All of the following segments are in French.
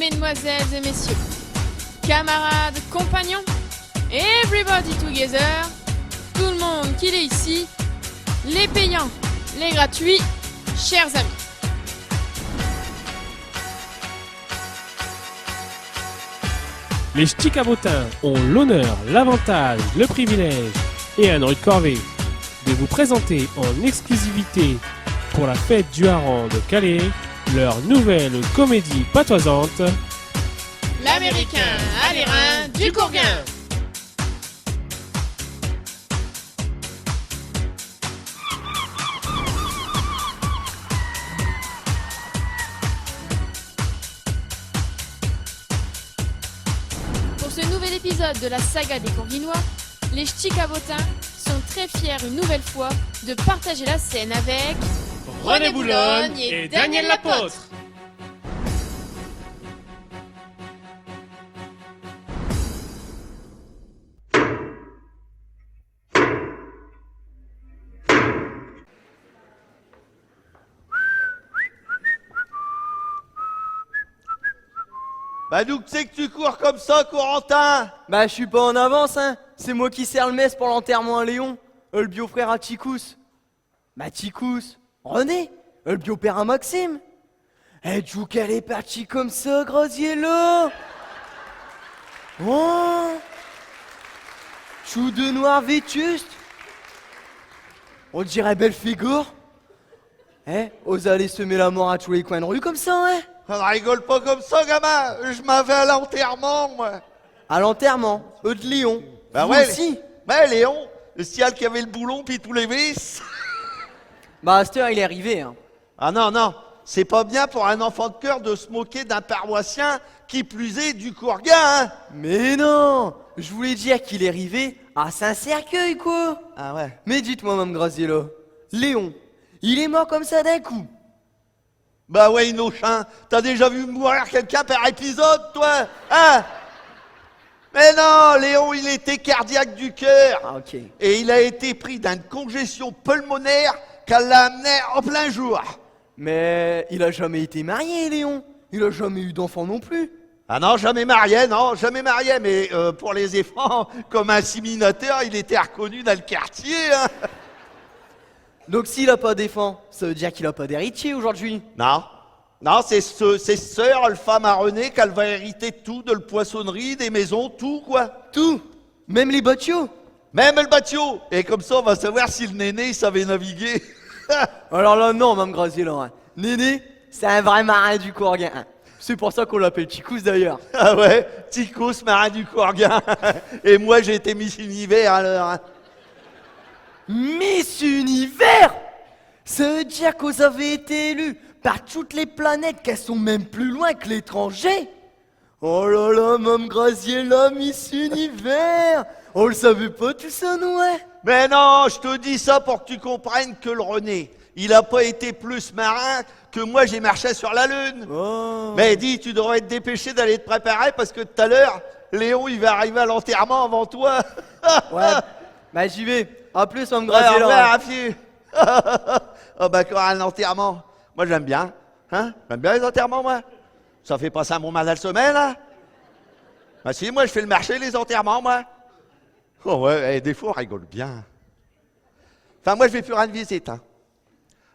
mesdemoiselles et messieurs, camarades, compagnons, everybody together, tout le monde qu'il est ici, les payants, les gratuits, chers amis. Les ch'tis cabotins ont l'honneur, l'avantage, le privilège et un de corvée de vous présenter en exclusivité pour la fête du hareng de Calais leur nouvelle comédie patoisante, L'Américain à l'airain du Courguin. Pour ce nouvel épisode de la saga des Courguinois, les ch'tis cabotins sont très fiers une nouvelle fois de partager la scène avec René Boulogne et Daniel Lapôtre. Bah d'où que c'est que tu cours comme ça, Corentin? Bah je suis pas en avance, hein. C'est moi qui sers le mess pour l'enterrement à Léon, le bio-frère à Ticous. Bah Ticous, René, le bio-père à Maxime. Eh tu qu'elle est partie comme ça, Graziello. Oh, chou de noir vétuste. On dirait belle figure. Eh, ose aller semer la mort à tous les coins de rue comme ça, hein. On rigole pas comme ça, gamin. Je m'en vais à l'enterrement, moi. À l'enterrement, eux de Léon. Bah Vous ouais, aussi. Ouais, Léon, le ciel qui avait le boulon puis tous les vis. Bah à cette heure, il est arrivé, hein. Ah non, non, c'est pas bien pour un enfant de cœur de se moquer d'un paroissien qui plus est du Courguin, hein. Mais non, je voulais dire qu'il est arrivé à Saint-Cercueil, quoi. Ah ouais. Mais dites-moi, Mme Graziella, Léon, il est mort comme ça d'un coup. Bah ouais, Inochin, t'as déjà vu mourir quelqu'un par épisode, toi? Hein? Mais non, Léon, il était cardiaque du cœur. Ah, ok. Et il a été pris d'une congestion pulmonaire qu'elle l'a amené en plein jour. Mais il a jamais été marié, Léon. Il a jamais eu d'enfant non plus. Ah non, jamais marié, mais pour les enfants, comme inséminateur, il était reconnu dans le quartier. Hein. Donc s'il a pas d'enfant, ça veut dire qu'il a pas d'héritier aujourd'hui. Non, non, c'est sœur, le femme à René, qu'elle va hériter tout, de la poissonnerie, des maisons, tout quoi. Tout, même les bâtiments. Même le bateau. Et comme ça, on va savoir si le néné, il savait naviguer. Alors là, non, Mme Graziella, hein. Néné, c'est un vrai marin du Courguin, hein. C'est pour ça qu'on l'appelle Ticous d'ailleurs. Ah ouais, Ticous, marin du Courguin. Et moi, j'ai été Miss Univers alors. Hein. Miss Univers! Ça veut dire que vous avez été élus par toutes les planètes qu'elles sont même plus loin que l'étranger. Oh là là, Mme Graziella, Miss Univers! On le savait pas tout ça, nous, hein? Mais non, je te dis ça pour que tu comprennes que le René, il a pas été plus marin que moi j'ai marché sur la Lune. Oh. Mais dis, tu devrais te dépêcher d'aller te préparer parce que tout à l'heure, Léon, il va arriver à l'enterrement avant toi. Ouais, bah j'y vais. À plus, Mme Ouais, au Graziella. revoir, Rafi. Oh bah quand un enterrement, moi j'aime bien. Hein? J'aime bien les enterrements, moi. Ça fait pas ça mon mal à la semaine, là? Bah si, moi je fais le marché, les enterrements, moi. Oh ouais, des fois on rigole bien. Enfin, moi je vais plus rendre visite, hein.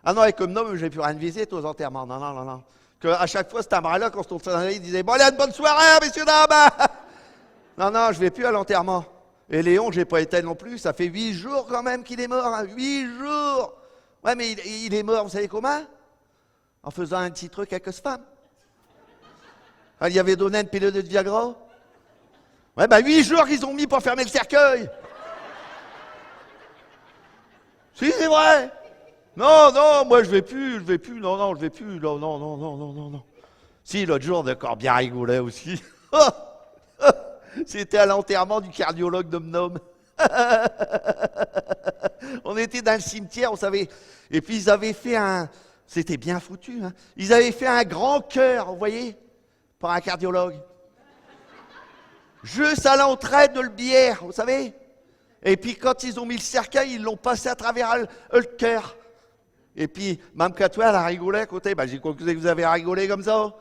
Ah non, et comme homme, je vais plus rendre visite aux enterrements. Non, non, non, non. Que à chaque fois, cet amour-là, quand on se tournait, il disait, bon, allez, une bonne soirée, messieurs, dames. Non, non, je vais plus à l'enterrement. Et Léon, j'ai pas été non plus, ça fait 8 jours quand même qu'il est mort, hein. 8 jours. Ouais, mais il est mort, vous savez comment? En faisant un petit truc avec sa femme. Elle y avait donné une pilule de Viagra. Ouais, bah 8 jours qu'ils ont mis pour fermer le cercueil. Si, c'est vrai. Non, non, moi je vais plus, non, non, je vais plus, non, non, non, non, non, non, non. Si, l'autre jour, d'accord, bien rigolait aussi. C'était à l'enterrement du cardiologue de Mnom. On était dans le cimetière, on savait. Et puis ils avaient fait un... C'était bien foutu, hein. Ils avaient fait un grand cœur, vous voyez, pour un cardiologue. Juste à l'entrée de le bière, vous savez. Et puis quand ils ont mis le cercueil, ils l'ont passé à travers le cœur. Et puis, Mme Catois, elle a rigolé à côté. Ben, j'ai conclu que vous avez rigolé comme ça.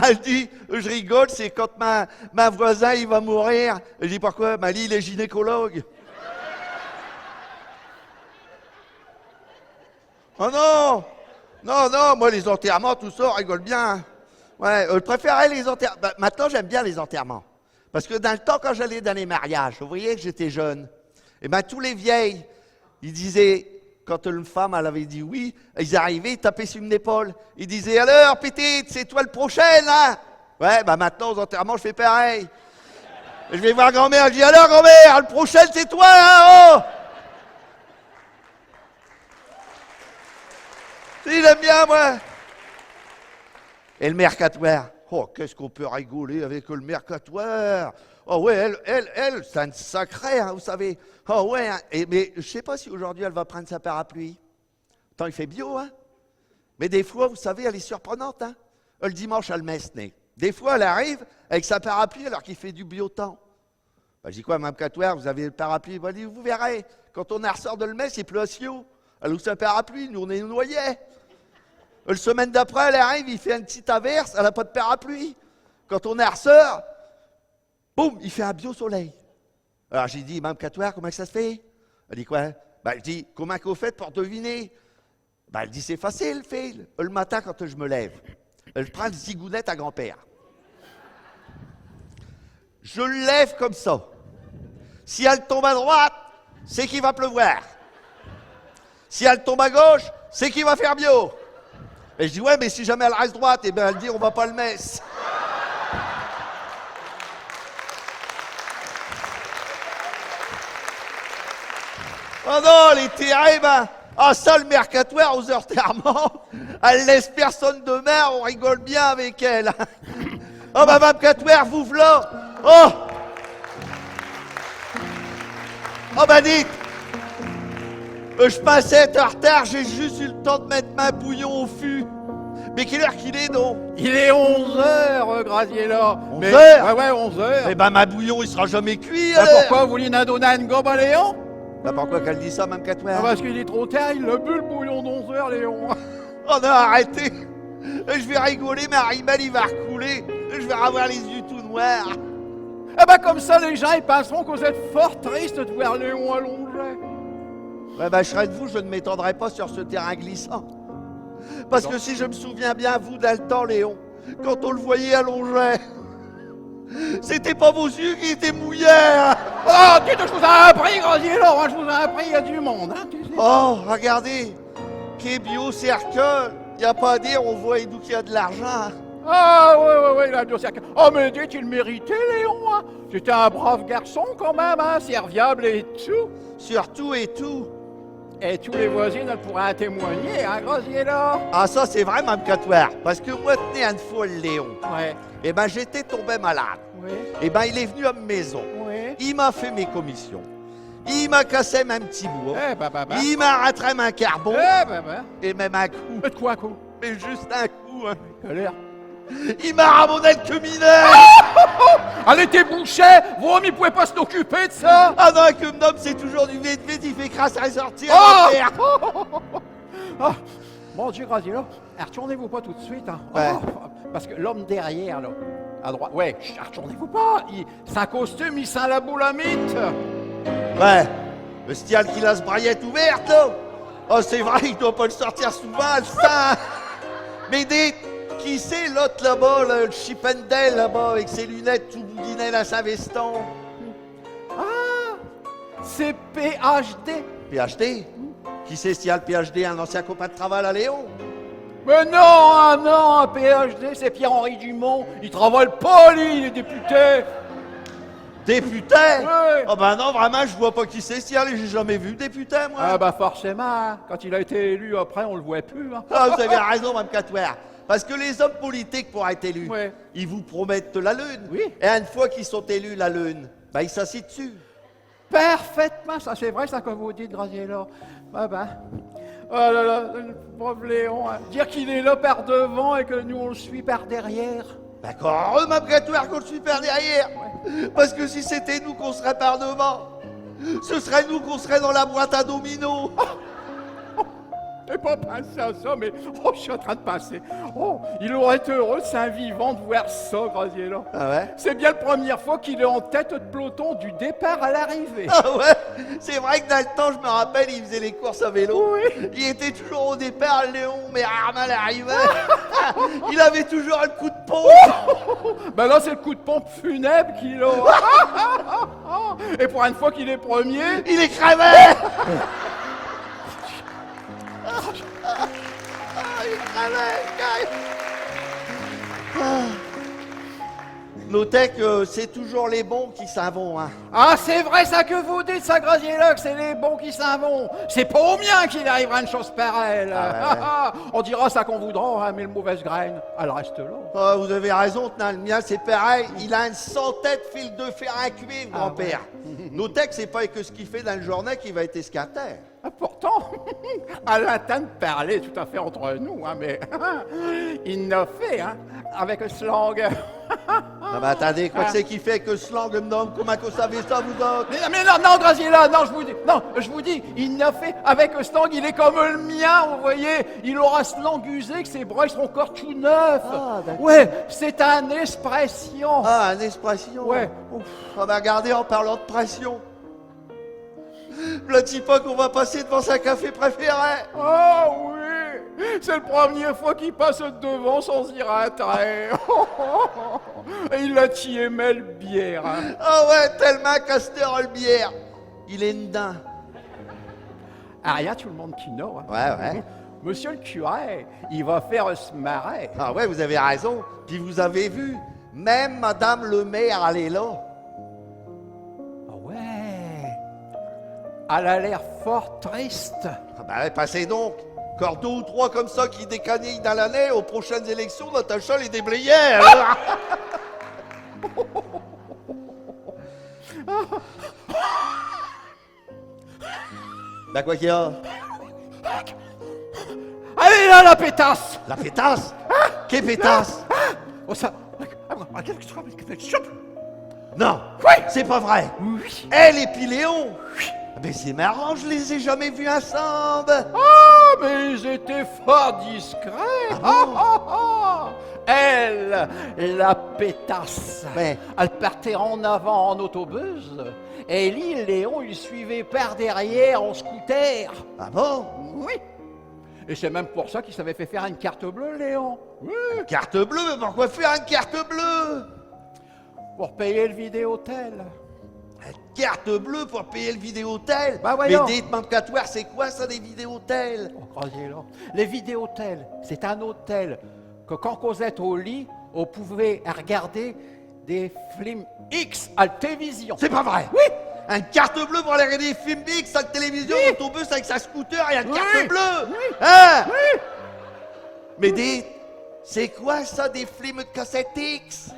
Elle dit, je rigole, c'est quand ma voisin, il va mourir. Je dis, pourquoi? Lui, il est gynécologue. Oh non! Non, non, moi, les enterrements, tout ça, on rigole bien. Ouais, je préférais les enterrements. Bah, maintenant, j'aime bien les enterrements. Parce que dans le temps, quand j'allais dans les mariages, vous voyez que j'étais jeune, et bien, tous les vieilles, ils disaient, quand une femme, elle avait dit oui, ils arrivaient, ils tapaient sur une épaule. Ils disaient, alors, petite, c'est toi le prochain, là? Ouais, ben maintenant, aux enterrements, je fais pareil. Je vais voir grand-mère, je dis, alors, grand-mère, le prochain, c'est toi, là, oh! Si, j'aime bien, moi. Et le mercatoire. Oh, qu'est-ce qu'on peut rigoler avec le mercatoire? Oh ouais, elle, c'est un sacré, hein, vous savez. Oh ouais, hein. Mais je sais pas si aujourd'hui elle va prendre sa parapluie. Tant il fait bio, hein. Mais des fois, vous savez, elle est surprenante, hein. Le dimanche, elle met ce nez. Des fois, elle arrive avec sa parapluie alors qu'il fait du biotemps. Ben, je dis quoi, Mme Catoire, vous avez le parapluie? Ben, vous verrez, quand on ressort de le Metz, il pleut à Sio. Elle ouvre sa parapluie, nous on est noyés. La semaine d'après, elle arrive, il fait une petite averse, elle n'a pas de parapluie. Quand on ressort, boum, il fait un bio-soleil. Alors j'ai dit, Mme Catoire, comment ça se fait? Elle dit quoi? Ben, je dis, comment vous faites pour deviner? Ben, elle dit, c'est facile, Phil. Le matin, quand je me lève, je prends le zigounette à grand-père. Je le lève comme ça. Si elle tombe à droite, c'est qu'il va pleuvoir. Si elle tombe à gauche, c'est qu'il va faire bio. Et je dis, ouais, mais si jamais elle reste droite, eh bien, elle dit, on va pas le Metz. Oh non, elle est terrible, hein. Ah, ça, le mercatoire aux enterrements, elle laisse personne de mer, on rigole bien avec elle. Oh, bah, Mme Catoire, vous voilà. Oh! Oh, bah, dites! Je passais être en retard, j'ai juste eu le temps de mettre ma bouillon au fût. Mais quelle heure qu'il est, donc? Il est 11h, Graziella. 11 heures? Ouais, ouais, 11h. Eh ben, ma bouillon, il sera jamais cuit, Bah, alors. pourquoi vous voulez une donner une gobe à Léon? Bah, pourquoi qu'elle dit ça, Mme Catoire? Parce qu'il est trop tard, il a bu le bouillon d'11h, Léon. Oh non, arrêtez! Je vais rigoler, mais Aribel, il va recouler. Je vais avoir les yeux tout noirs. Eh ben, comme ça, les gens, ils penseront que vous êtes fort triste de voir Léon allongé. Ouais, bah, je serais de vous, je ne m'étendrai pas sur ce terrain glissant. Parce que si je me souviens bien, vous, dans le temps, Léon, quand on le voyait allongé, c'était pas vos yeux qui étaient mouillés, hein. Oh, dites, je vous ai appris, Graziella, hein, je vous ai appris, il y a du monde, hein, tu sais. Oh, regardez, qu'est bio cercle, il n'y a pas à dire, on voit d'où qu'il y a de l'argent. Ah, ouais, là, bien sûr. Oh, mais dites, il méritait, Léon, hein. C'était un brave garçon, quand même, hein, serviable et tout. Surtout et tout. Et tous les voisins ne pourraient en témoigner, hein, Graziella? Ah, ça, c'est vrai, Mme Catoire, parce que moi, tenez une fois le Léon. Ouais, Eh ben, j'étais tombé malade. ouais, Eh ben, il est venu à ma maison. ouais. Il m'a fait mes commissions. Il m'a cassé mon petit bout. Bah. Il m'a rattrapé un carbon. Bah. Et même un coup. De quoi, coup? Mais juste un coup. Hein. Quelle heure? Il m'a ramené le cuminet. Elle était bouchée! Vous, il pouvait pas s'occuper de ça! Ah non, comme d'homme, c'est toujours du vite, il fait crasse à ressortir. Oh! Ah, mon Dieu, Graziella, retournez-vous pas tout de suite, hein. Ouais. Oh, parce que l'homme derrière, là, à droite, ouais, retournez-vous pas! Sa costume, il sent la boulamite! Ouais. Le style qui laisse braillette ouverte, là. Oh, c'est vrai, il doit pas le sortir souvent, le sang. Mais dites, qui c'est l'autre là-bas, là, le Chippendale là-bas, avec ses lunettes tout bouguinées à sa veston? Ah! C'est PhD! PhD? Qui c'est ce PhD, un ancien copain de travail à Léon? Mais non, ah non, un PhD, c'est Pierre-Henri Dumont. Il travaille pas, lui, il est député. Député? Ouais. Oh ben non, vraiment, je vois pas qui c'est ce j'ai jamais vu député, moi. Ah bah forcément, hein. Quand il a été élu après, on le voit plus. Hein. Ah, vous avez raison, Mme Catoire. Parce que les hommes politiques, pour être élus, Ouais. ils vous promettent la Lune. Oui. Et une fois qu'ils sont élus, la Lune, ben ils s'assient dessus. Parfaitement, ça c'est vrai, ça que vous dites, Graziella. Ah ben. Oh là là, le pauvre Léon, hein. Dire qu'il est là par devant et que nous on le suit par derrière. D'accord, Mme Catoire, qu'on le suit par derrière. Parce que si c'était nous qu'on serait par devant, ce serait nous qu'on serait dans la boîte à dominos. j'ai pas pensé à ça, mais oh, je suis en train de passer. Oh, il aurait été heureux, c'est un vivant, de voir ça, Graziella. Ah ouais? C'est bien la première fois qu'il est en tête de peloton du départ à l'arrivée. Ah ouais? C'est vrai que dans le temps, je me rappelle, il faisait les courses à vélo. Oui. Il était toujours au départ, Léon, mais Armand arrivait. Il avait toujours un coup de pompe. Ben là, c'est le coup de pompe funèbre qu'il a. Et pour une fois qu'il est premier, Il est crevé. Il est crevé. Notez que c'est toujours les bons qui s'en vont, hein. ah, c'est vrai ça que vous dites, ça, Graziella, que c'est les bons qui s'en vont. C'est pas au mien qu'il arrivera une chose pareille. Ah, ouais. On dira ça qu'on voudra, hein, mais le mauvaise graine, elle reste là. Ah, vous avez raison, tenant, le mien c'est pareil. Il a une centaine de fils de fer à cuivre, Ah, grand-père. Notez que c'est pas que ce qu'il fait dans le journée qui va être escarté. Ah, pourtant, à l'intent de parler tout à fait entre nous, hein, mais il n'a fait, hein, avec un slang. Ah bah attendez, quoi que c'est qui fait que ce slang me donne? Comment que vous savez ça, vous autres? Mais non, non, Graziella, non, je vous dis, il n'a fait avec un slang, il est comme le mien, vous voyez, il aura slang usé, que ses bras ils seront encore tout neufs. Ah, d'accord. Ouais, c'est un expression. Ah, une expression. Ouais. Ouf. Ah bah regardez, en parlant de pression. Le petit pas qu'on va passer devant sa café préféré. Ah oui, c'est la première fois qu'il passe devant sans y rentrer. Et il a tié le bière. Hein. Ah ouais, tellement Castor bière. Il est dedans. Ah, rien, tout le monde qui n'a. Hein. Ouais, ouais. Monsieur le curé, il va faire se marrer. Ah ouais, vous avez raison. Puis vous avez vu, même Madame le maire, elle est là. Ah ouais, elle a l'air fort triste. Ah bah ouais, passez donc. Encore 2 ou 3 comme ça qui décanillent dans l'année, aux prochaines élections, Natacha les déblayait. Alors. Bah quoi qu'il y a? Allez là, la pétasse. La pétasse? Quelle pétasse? Oh ça... Non, Oui. c'est pas vrai. Oui. Elle et puis Léon. Mais c'est marrant, je les ai jamais vus ensemble. Ah, mais ils étaient fort discrets. Ah bon? Elle, la pétasse, Ouais. elle partait en avant en autobus. Et lui, Léon, il suivait par derrière en scooter. Ah bon? Oui. Et c'est même pour ça qu'il s'avait fait faire une carte bleue, Léon. Oui. Carte bleue, mais pourquoi faire une carte bleue? Pour payer le vidéotel. Une carte bleue pour payer le vidéotel? Bah voyons. Mais dites-moi, Catoire, c'est quoi ça des vidéotels? Oh, croyez-le. Les vidéotels, c'est un hôtel que quand vous êtes au lit, vous pouvez regarder des films X à la télévision. C'est pas vrai? Oui. Une carte bleue pour aller regarder des films X à la télévision, Oui. autobus avec sa scooter et une Oui. carte bleue? Oui. Hein? Oui. Mais dites, c'est quoi ça des films de cassette X?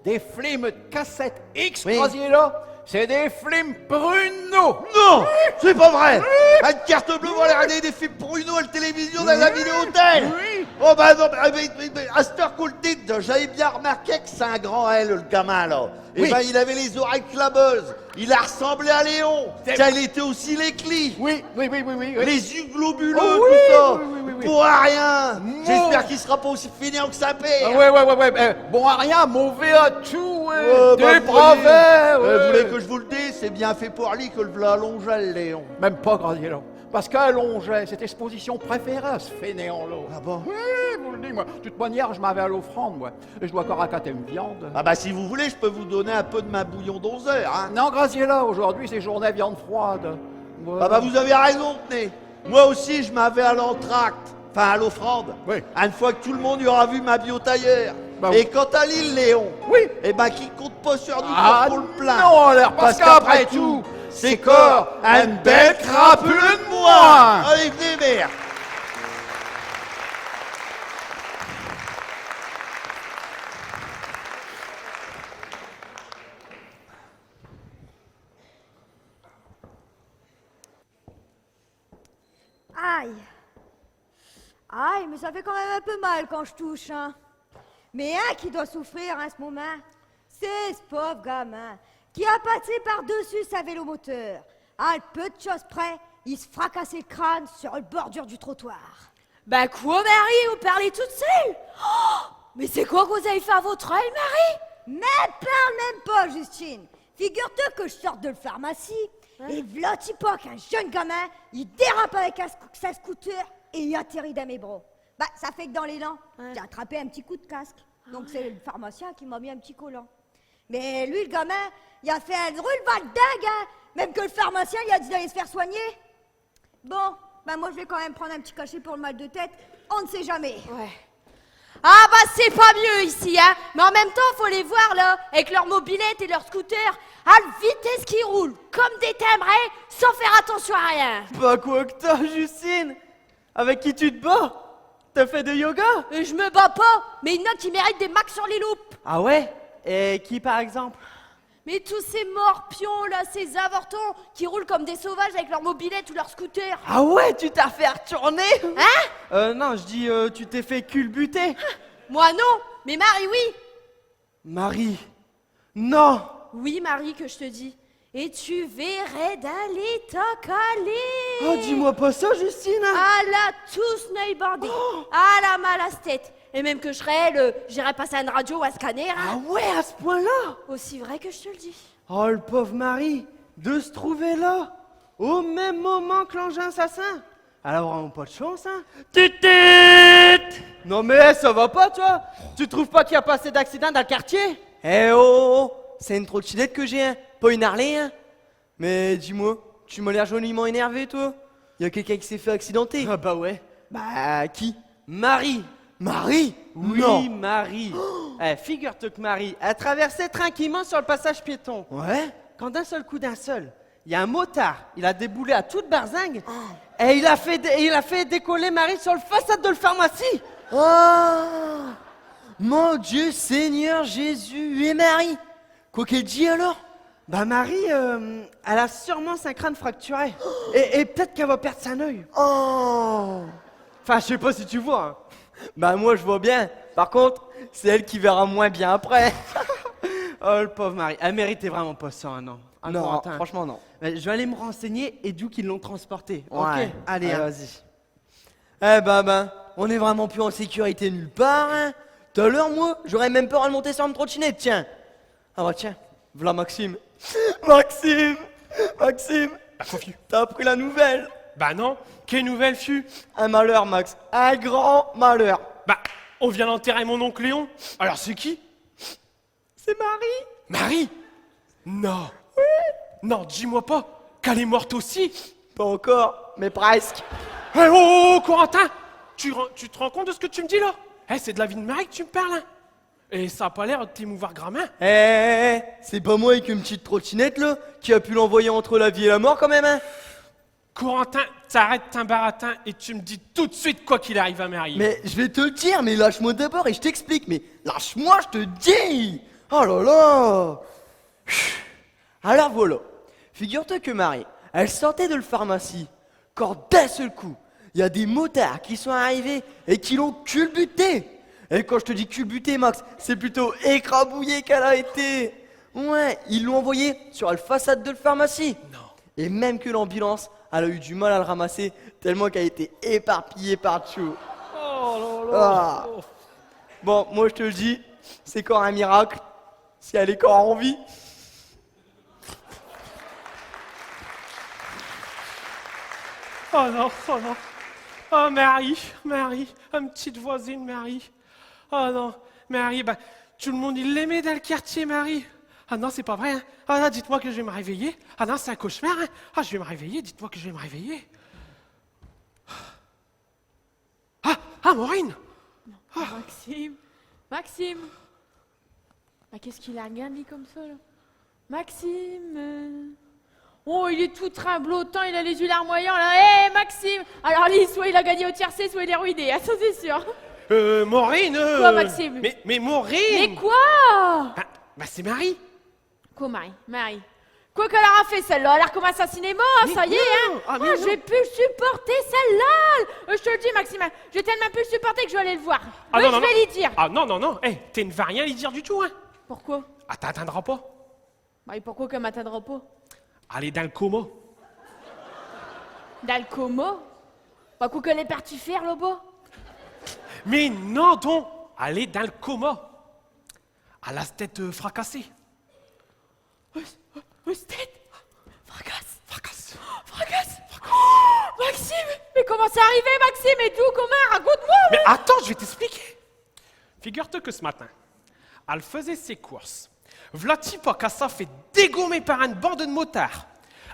Des films de cassette X, Oui. croyez-le. C'est des films Bruno. Non, c'est pas vrai. Une carte bleue pour aller regarder des films Bruno à la télévision dans la vidéothèque. Oui. Oh bah non, mais à cette heure qu'on le dit, j'avais bien remarqué que c'est un grand L, le gamin là. Et Oui. ben il avait les oreilles clabeuses. Il a ressemblé à Léon. C'est- Tiens, il était aussi l'éclit. Oui, oui, oui, oui, oui. oui. Les yeux globuleux, Oh tout oui, ça. oui, oui, oui, oui. Pour rien. Non. J'espère qu'il sera pas aussi fainéant que sa père. Ah, ouais. Bon à rien, mauvais à tout, ouais. Ouais, bah, Dépravé, ouais. vous voulez que je vous le dise, c'est bien fait pour lui que le v'là allongé, le Léon. Même pas, Graziella. Parce qu'à Longet, c'était exposition préférée, ce fainéant-là. Ah bon? Oui, vous le dites, moi. De toute manière, je m'avais à l'offrande, moi. Et je dois encore accater une viande. Ah bah si vous voulez, je peux vous donner un peu de ma bouillon d'11 heures, hein. Non, Graziella, aujourd'hui, c'est journée viande froide. Ouais. Ah bah vous avez raison, tenez. Moi aussi, je m'avais à l'entracte, enfin à l'offrande. Oui. Une fois que tout le monde y aura vu ma biotaillère. Bah Et oui. quant à l'île Léon, Oui. eh ben qu'il compte pas sur nous Ah pour le plein. non, alors, parce qu'après tout, c'est corps une belle crapule de moi. Allez, venez, mère. Aïe. Aïe, mais ça fait quand même un peu mal quand je touche, hein. Mais un qui doit souffrir en ce moment, c'est ce pauvre gamin qui a passé par-dessus sa vélomoteur. À un peu de choses près, il se fracassait le crâne sur le bordure du trottoir. Bah quoi, Marie, vous parlez toute seule? Oh, mais c'est quoi que vous avez fait à votre aile, Marie? Mais parle même pas, Justine. Figure-toi que je sors de la pharmacie, et v'là pas qu'un jeune gamin, il dérape avec sa scooter et il atterrit dans mes bras. Bah, ça fait que dans l'élan, j'ai attrapé un petit coup de casque. Donc c'est le pharmacien qui m'a mis un petit collant. Mais lui, le gamin, il a fait un roulement de dingue, hein. Même que le pharmacien, il a dit d'aller se faire soigner. Bon, bah moi je vais quand même prendre un petit cachet pour le mal de tête. On ne sait jamais. Ouais. Ah bah c'est pas mieux ici, hein. Mais en même temps, faut les voir là, avec leur mobilette et leur scooter, à la vitesse qu'ils roulent, comme des timbrés, sans faire attention à rien. Bah quoi que t'as, Justine? Avec qui tu te bats? T'as fait de yoga? Et je me bats pas, mais il y en a qui méritent des max sur les loupes. Ah ouais? Et qui par exemple? Mais tous ces morpions là, ces avortons, qui roulent comme des sauvages avec leur mobilette ou leur scooter. Ah ouais, tu t'as fait retourner? Hein? Non, je dis, tu t'es fait culbuter. Moi non, mais Marie oui. Marie, non. Oui Marie que je te dis. Et tu verrais d'aller t'accaler. Oh, dis-moi pas ça, Justine. Ah là, tous snowboardés. Ah la malasse tête. Et même que j'irais passer à une radio ou à un scanner. Ah Hein. ouais, à ce point-là? Aussi vrai que je te le dis. Oh, le pauvre Marie, de se trouver là, au même moment que l'engin assassin. Elle a vraiment pas de chance, hein? Tut. Non mais ça va pas, toi? Tu trouves pas qu'il y a pas assez d'accidents dans le quartier? Eh oh, c'est une trottinette que j'ai, hein, pas une Harley, hein? Mais dis-moi, tu m'as l'air joliment énervé, toi? Y a quelqu'un qui s'est fait accidenter? Ah bah ouais. Bah qui? Marie. Marie? Oui, non. Marie. Figure-toi que Marie, elle traversait tranquillement sur le passage piéton. Ouais. Quand d'un seul coup, il y a un motard, il a déboulé à toute barzingue et il a fait décoller Marie sur le façade de la pharmacie. Oh, mon Dieu, Seigneur Jésus et Marie. Quoi qu'elle dit alors? Bah Marie, elle a sûrement son crâne fracturé et peut-être qu'elle va perdre son œil. Oh. Enfin, je sais pas si tu vois. Hein. Bah moi je vois bien. Par contre, c'est elle qui verra moins bien après. Oh le pauvre Marie, elle méritait vraiment pas ça, hein, non. Non, Corentin. Franchement non. Mais je vais aller me renseigner et d'où qu'ils l'ont transporté. Ouais. Ok, allez, vas-y. Eh ben, on est vraiment plus en sécurité nulle part, hein. Tout à l'heure, moi, j'aurais même peur à le monter sur une trottinette, tiens. Ah bah tiens, voilà Maxime. Maxime, t'as appris la nouvelle? Bah non, quelle nouvelle fut? Un malheur, Max, un grand malheur. Bah, on vient d'enterrer mon oncle Léon. Alors c'est qui? C'est Marie. Marie? Non. Oui. Non, dis-moi pas qu'elle est morte aussi. Pas encore, mais presque. Eh, oh, Corentin, tu te rends compte de ce que tu me dis là? C'est de la vie de Marie que tu me parles, hein? Et ça a pas l'air de t'émouvoir grammin. C'est pas moi avec une petite trottinette là qui a pu l'envoyer entre la vie et la mort quand même, hein? Corentin, t'arrêtes ton baratin et tu me dis tout de suite quoi qu'il arrive à Marie. Mais je vais te le dire, mais lâche-moi d'abord et je t'explique. Mais lâche-moi, je te dis. Oh là là. Alors voilà, figure-toi que Marie, elle sortait de la pharmacie, quand d'un seul coup, il y a des motards qui sont arrivés et qui l'ont culbuté. Et quand je te dis culbuté, Max, c'est plutôt écrabouillé qu'elle a été. Ouais, ils l'ont envoyé sur la façade de la pharmacie. Non. Et même que l'ambulance, elle a eu du mal à le ramasser, tellement qu'elle a été éparpillée partout. Oh là là. Ah. Bon, moi je te le dis, c'est encore un miracle, si elle est encore en vie. Oh non, oh non. Oh Marie, une petite voisine Marie. Oh non, Marie, bah, tout le monde il l'aimait dans le quartier, Marie. Ah non, c'est pas vrai, hein. Ah non, dites-moi que je vais me réveiller. Ah non, c'est un cauchemar, hein. Ah, je vais me réveiller, dites-moi que je vais me réveiller. Ah, Maureen. Maxime. Bah, qu'est-ce qu'il a regardé lui comme ça, là? Maxime. Oh, il est tout tremblotant, il a les yeux larmoyants, là. Hé, Maxime. Alors, lui, soit il a gagné au tiercé, soit il est ruiné, hein, ça c'est sûr. Maureen. Quoi, Maxime? Mais Maureen. Mais quoi? Bah, c'est Marie. Quoi, Marie? Quoi qu'elle aura fait celle-là? Elle a recommencé à cinéma, ça y est, hein? Ah, Oh, je vais plus supporter celle-là! Je te le dis, Maxime, je vais tellement plus le supporter que je vais aller le voir. Ah, Oui, non, je non, vais non. lui dire. Ah non. T'es ne vas rien lui dire du tout, hein. Pourquoi? Ah, t'atteindras pas. Bah, et pourquoi qu'elle m'atteindra pas? Elle est dans le coma. Dans le coma? Pas quoi qu'elle est partie faire là-bas? Mais non, donc, elle est dans le coma. Elle a la tête fracassée. Tête? Fracasse. Fracasse. Fracasse. Oh, Maxime! Mais comment c'est arrivé, Maxime? Et tout, comment? Raconte-moi! Mais attends, je vais t'expliquer. Figure-toi que ce matin, elle faisait ses courses. V'là Tipoc, elle s'est fait dégommer par une bande de motards.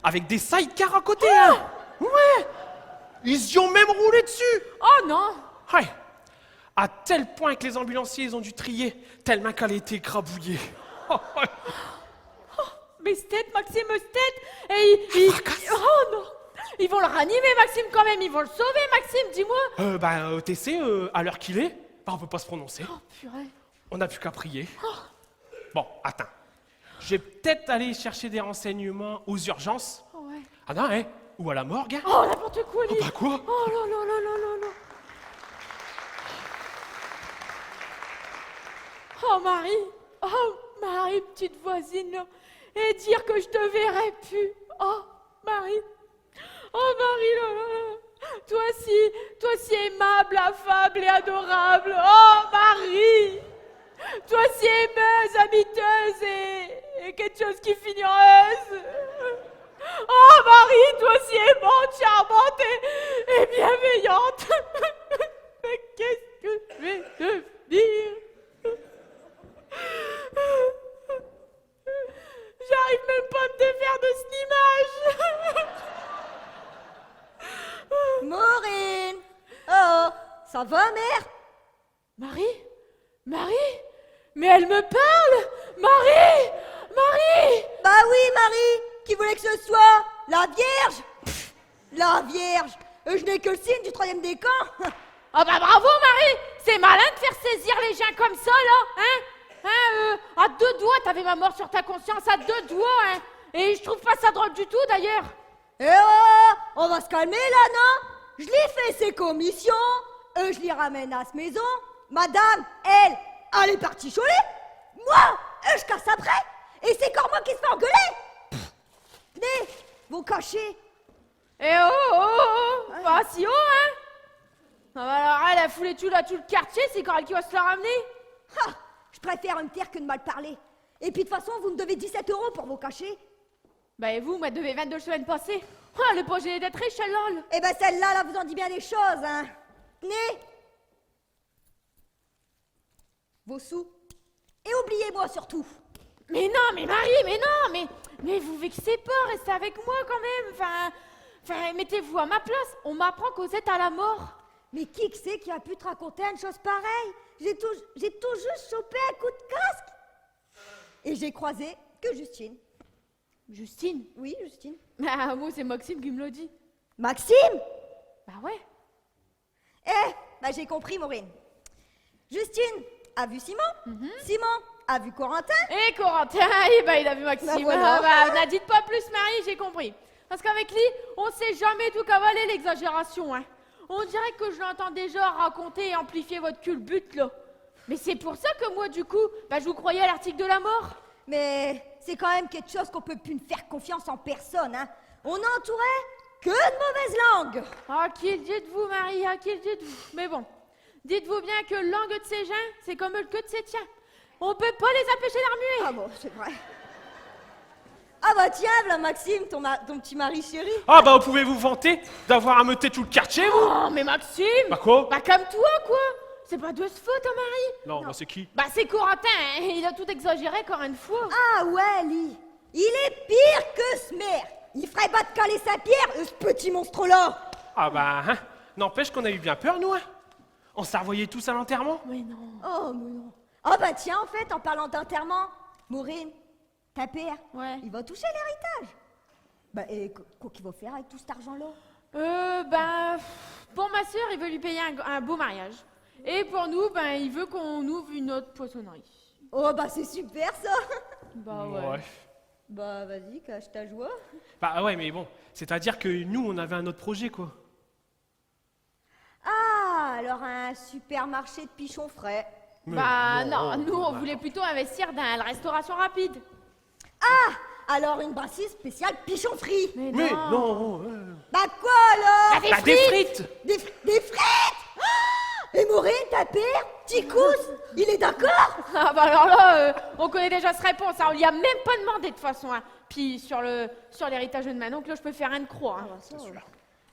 Avec des sidecars à côté, hein. Ouais. Ils y ont même roulé dessus. Oh non! Ouais. À tel point que les ambulanciers ils ont dû trier, tellement qu'elle a été écrabouillée. Mais Stet, Maxime, Stet! Et ils... Oh non! Ils vont le ranimer, Maxime, quand même! Ils vont le sauver, Maxime, dis-moi! Tu sais, à l'heure qu'il est, on peut pas se prononcer. Oh, purée! On n'a plus qu'à prier. Bon, attends. Je vais peut-être aller chercher des renseignements aux urgences. Oh ouais! Ah non, hein? Ou à la morgue. Oh, n'importe quoi, lui! Bah quoi? Oh là là là là là là! Oh Marie! Oh Marie, petite voisine, là! Et dire que je te verrai plus! Oh Marie! Oh Marie, là là là! Toi si aimable, affable et adorable! Oh Marie! Toi si aimeuse, habiteuse et quelque chose qui finit en heureuse! Oh Marie, toi si aimante, charmante et bienveillante! Mais qu'est-ce que je vais devenir? J'arrive même pas à me défaire de cette image! Maureen! Oh, ça va, mère? Marie? Marie? Mais elle me parle! Marie! Marie! Bah oui, Marie! Qui voulait que ce soit? La Vierge? Pff, la Vierge! Je n'ai que le signe du 3e décan! Ah bah bravo Marie! C'est malin de faire saisir les gens comme ça là, hein? À 2 doigts, t'avais ma mort sur ta conscience, à 2 doigts, hein? Et je trouve pas ça drôle du tout d'ailleurs. Eh oh! On va se calmer là, non? Je lui fais ses commissions, je les ramène à cette maison. Madame, elle est partie choler. Moi, je casse après. Et c'est encore moi qui se fait engueuler. Venez, vous cachez. Eh pas si haut, hein? Ah bah alors elle a foulé tout le quartier, c'est quand elle qui va se la ramener? Ha! Je préfère me taire que de mal parler. Et puis de toute façon, vous me devez 17 € pour vos cachets. Bah et vous, moi devais 22 semaines passées. Ah, le projet d'être riche, lol. Eh ben celle-là, là, vous en dit bien des choses, hein. Tenez. Vos sous. Et oubliez-moi surtout. Mais non, mais Marie, mais vous vexez pas, restez avec moi quand même. Enfin, mettez-vous à ma place. On m'apprend que êtes à la mort. Mais qui que c'est qui a pu te raconter une chose pareille? J'ai tout juste chopé un coup de casque. Et j'ai croisé que Justine. Justine? Oui, Justine. Ah, moi, c'est Maxime qui me l'a dit. Maxime? Bah ouais. Bah j'ai compris, Maureen. Justine a vu Simon. Simon a vu Corentin. Et Corentin, il a vu Maxime. Bah voilà. N'a dites pas plus, Marie, j'ai compris. Parce qu'avec lui, on sait jamais tout cavaler l'exagération, hein. On dirait que je l'entends déjà raconter et amplifier votre culbute, là. Mais c'est pour ça que moi, du coup, je vous croyais à l'article de la mort. Mais c'est quand même quelque chose qu'on peut plus faire confiance en personne, hein. On n'entourait que de mauvaises langues. Ah, qui le dites-vous, Marie, qui le dites-vous? Mais bon, dites-vous bien que langue de ces gens, c'est comme le queue de ces tiens. On peut pas les empêcher d'armuer. Ah bon, c'est vrai. Ah bah tiens, voilà Maxime, ton petit mari chéri. Ah bah, vous pouvez vous vanter d'avoir ameuté tout le quartier, vous? Oh, mais Maxime! Bah quoi? Bah comme toi, quoi! C'est pas de ce faute, hein, Marie? Non, bah c'est qui? Bah c'est Corentin, hein. Il a tout exagéré encore une fois. Ah ouais, lui. Il est pire que ce maire. Il ferait battre Calais Saint-Pierre, ce petit monstre-là. Ah bah, hein, n'empêche qu'on a eu bien peur, nous, hein. On s'est revoyés tous à l'enterrement. Mais non. Oh, mais non. Ah bah tiens, en fait, en parlant d'enterrement, Maureen, ta père, Ouais. il va toucher l'héritage. Bah et quoi qu'il va faire avec tout cet argent-là? Pour ma sœur, il veut lui payer un beau mariage. Et pour nous, il veut qu'on ouvre une autre poissonnerie. Oh bah c'est super ça. Bah ouais. Bah vas-y, cache ta joie. Bah ouais, mais bon, c'est-à-dire que nous, on avait un autre projet, quoi. Ah, alors un supermarché de pichons frais. Mais Bah non, nous on voulait plutôt investir dans la restauration rapide. Alors une brasserie spéciale pichon frit. Mais non. Bah quoi alors? Bah, des frites. Des frites. Et Maureen, ta père, Ticous, il est d'accord? Ah bah alors là, on connaît déjà cette réponse, hein. On lui a même pas demandé de toute façon. Hein. Puis sur l'héritage de Manon, là je peux faire rien de croix. Hein.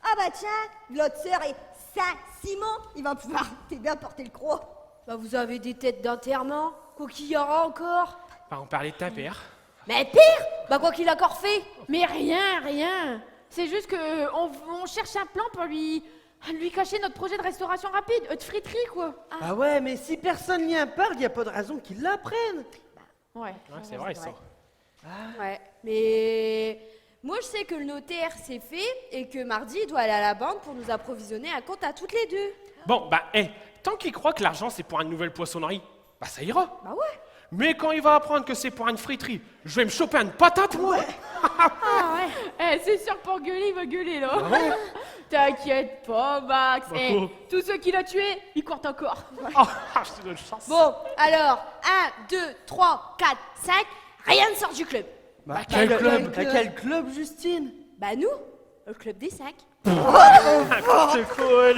Ah bah tiens, l'autre sœur est Saint-Simon, il va pouvoir t'aider à porter le croc. Bah vous avez des têtes d'enterrement. Quoi qu'il y aura encore? Bah, on parlait de ta père. Mais pire. Bah quoi qu'il a encore fait? Mais rien. C'est juste que on cherche un plan pour lui cacher notre projet de restauration rapide, de friterie quoi. Ah ouais, mais si personne n'y en parle, y a pas de raison qu'ils l'apprennent. Ouais. C'est vrai ça. Ouais. Mais moi je sais que le notaire c'est fait et que mardi il doit aller à la banque pour nous approvisionner un compte à toutes les deux. Bon, bah, tant qu'il croit que l'argent c'est pour une nouvelle poissonnerie, bah ça ira. Bah ouais. Mais quand il va apprendre que c'est pour une friterie, je vais me choper une patate, moi. C'est sûr que pour gueuler, il va gueuler là. T'inquiète pas, Max. Bah, quoi Tous ceux qui l'ont tué, ils courent encore. Je te donne chance. Bon, alors 1, 2, 3, 4, 5, rien ne sort du club. Bah, quel club? Quel club, Justine? Bah nous, le club des 5. N'importe quoi. Ouais.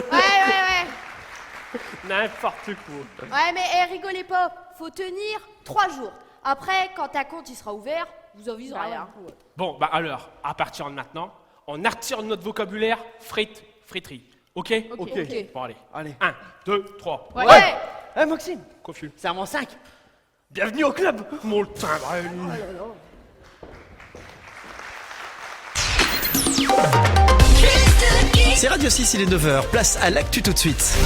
N'importe quoi. Ouais, mais rigolez pas, faut tenir 3 jours. Après, quand ta compte il sera ouvert, vous aviserez. Hein. Bon, bah alors, à partir de maintenant, on attire notre vocabulaire friterie. Ok. Ok. Bon, allez. Allez. 1, 2, 3. Ouais. Eh Maxime, Confus. c'est à mon 5. Bienvenue au club. Mon timbre. C'est Radio 6, il est 9h. Place à l'actu tout de suite.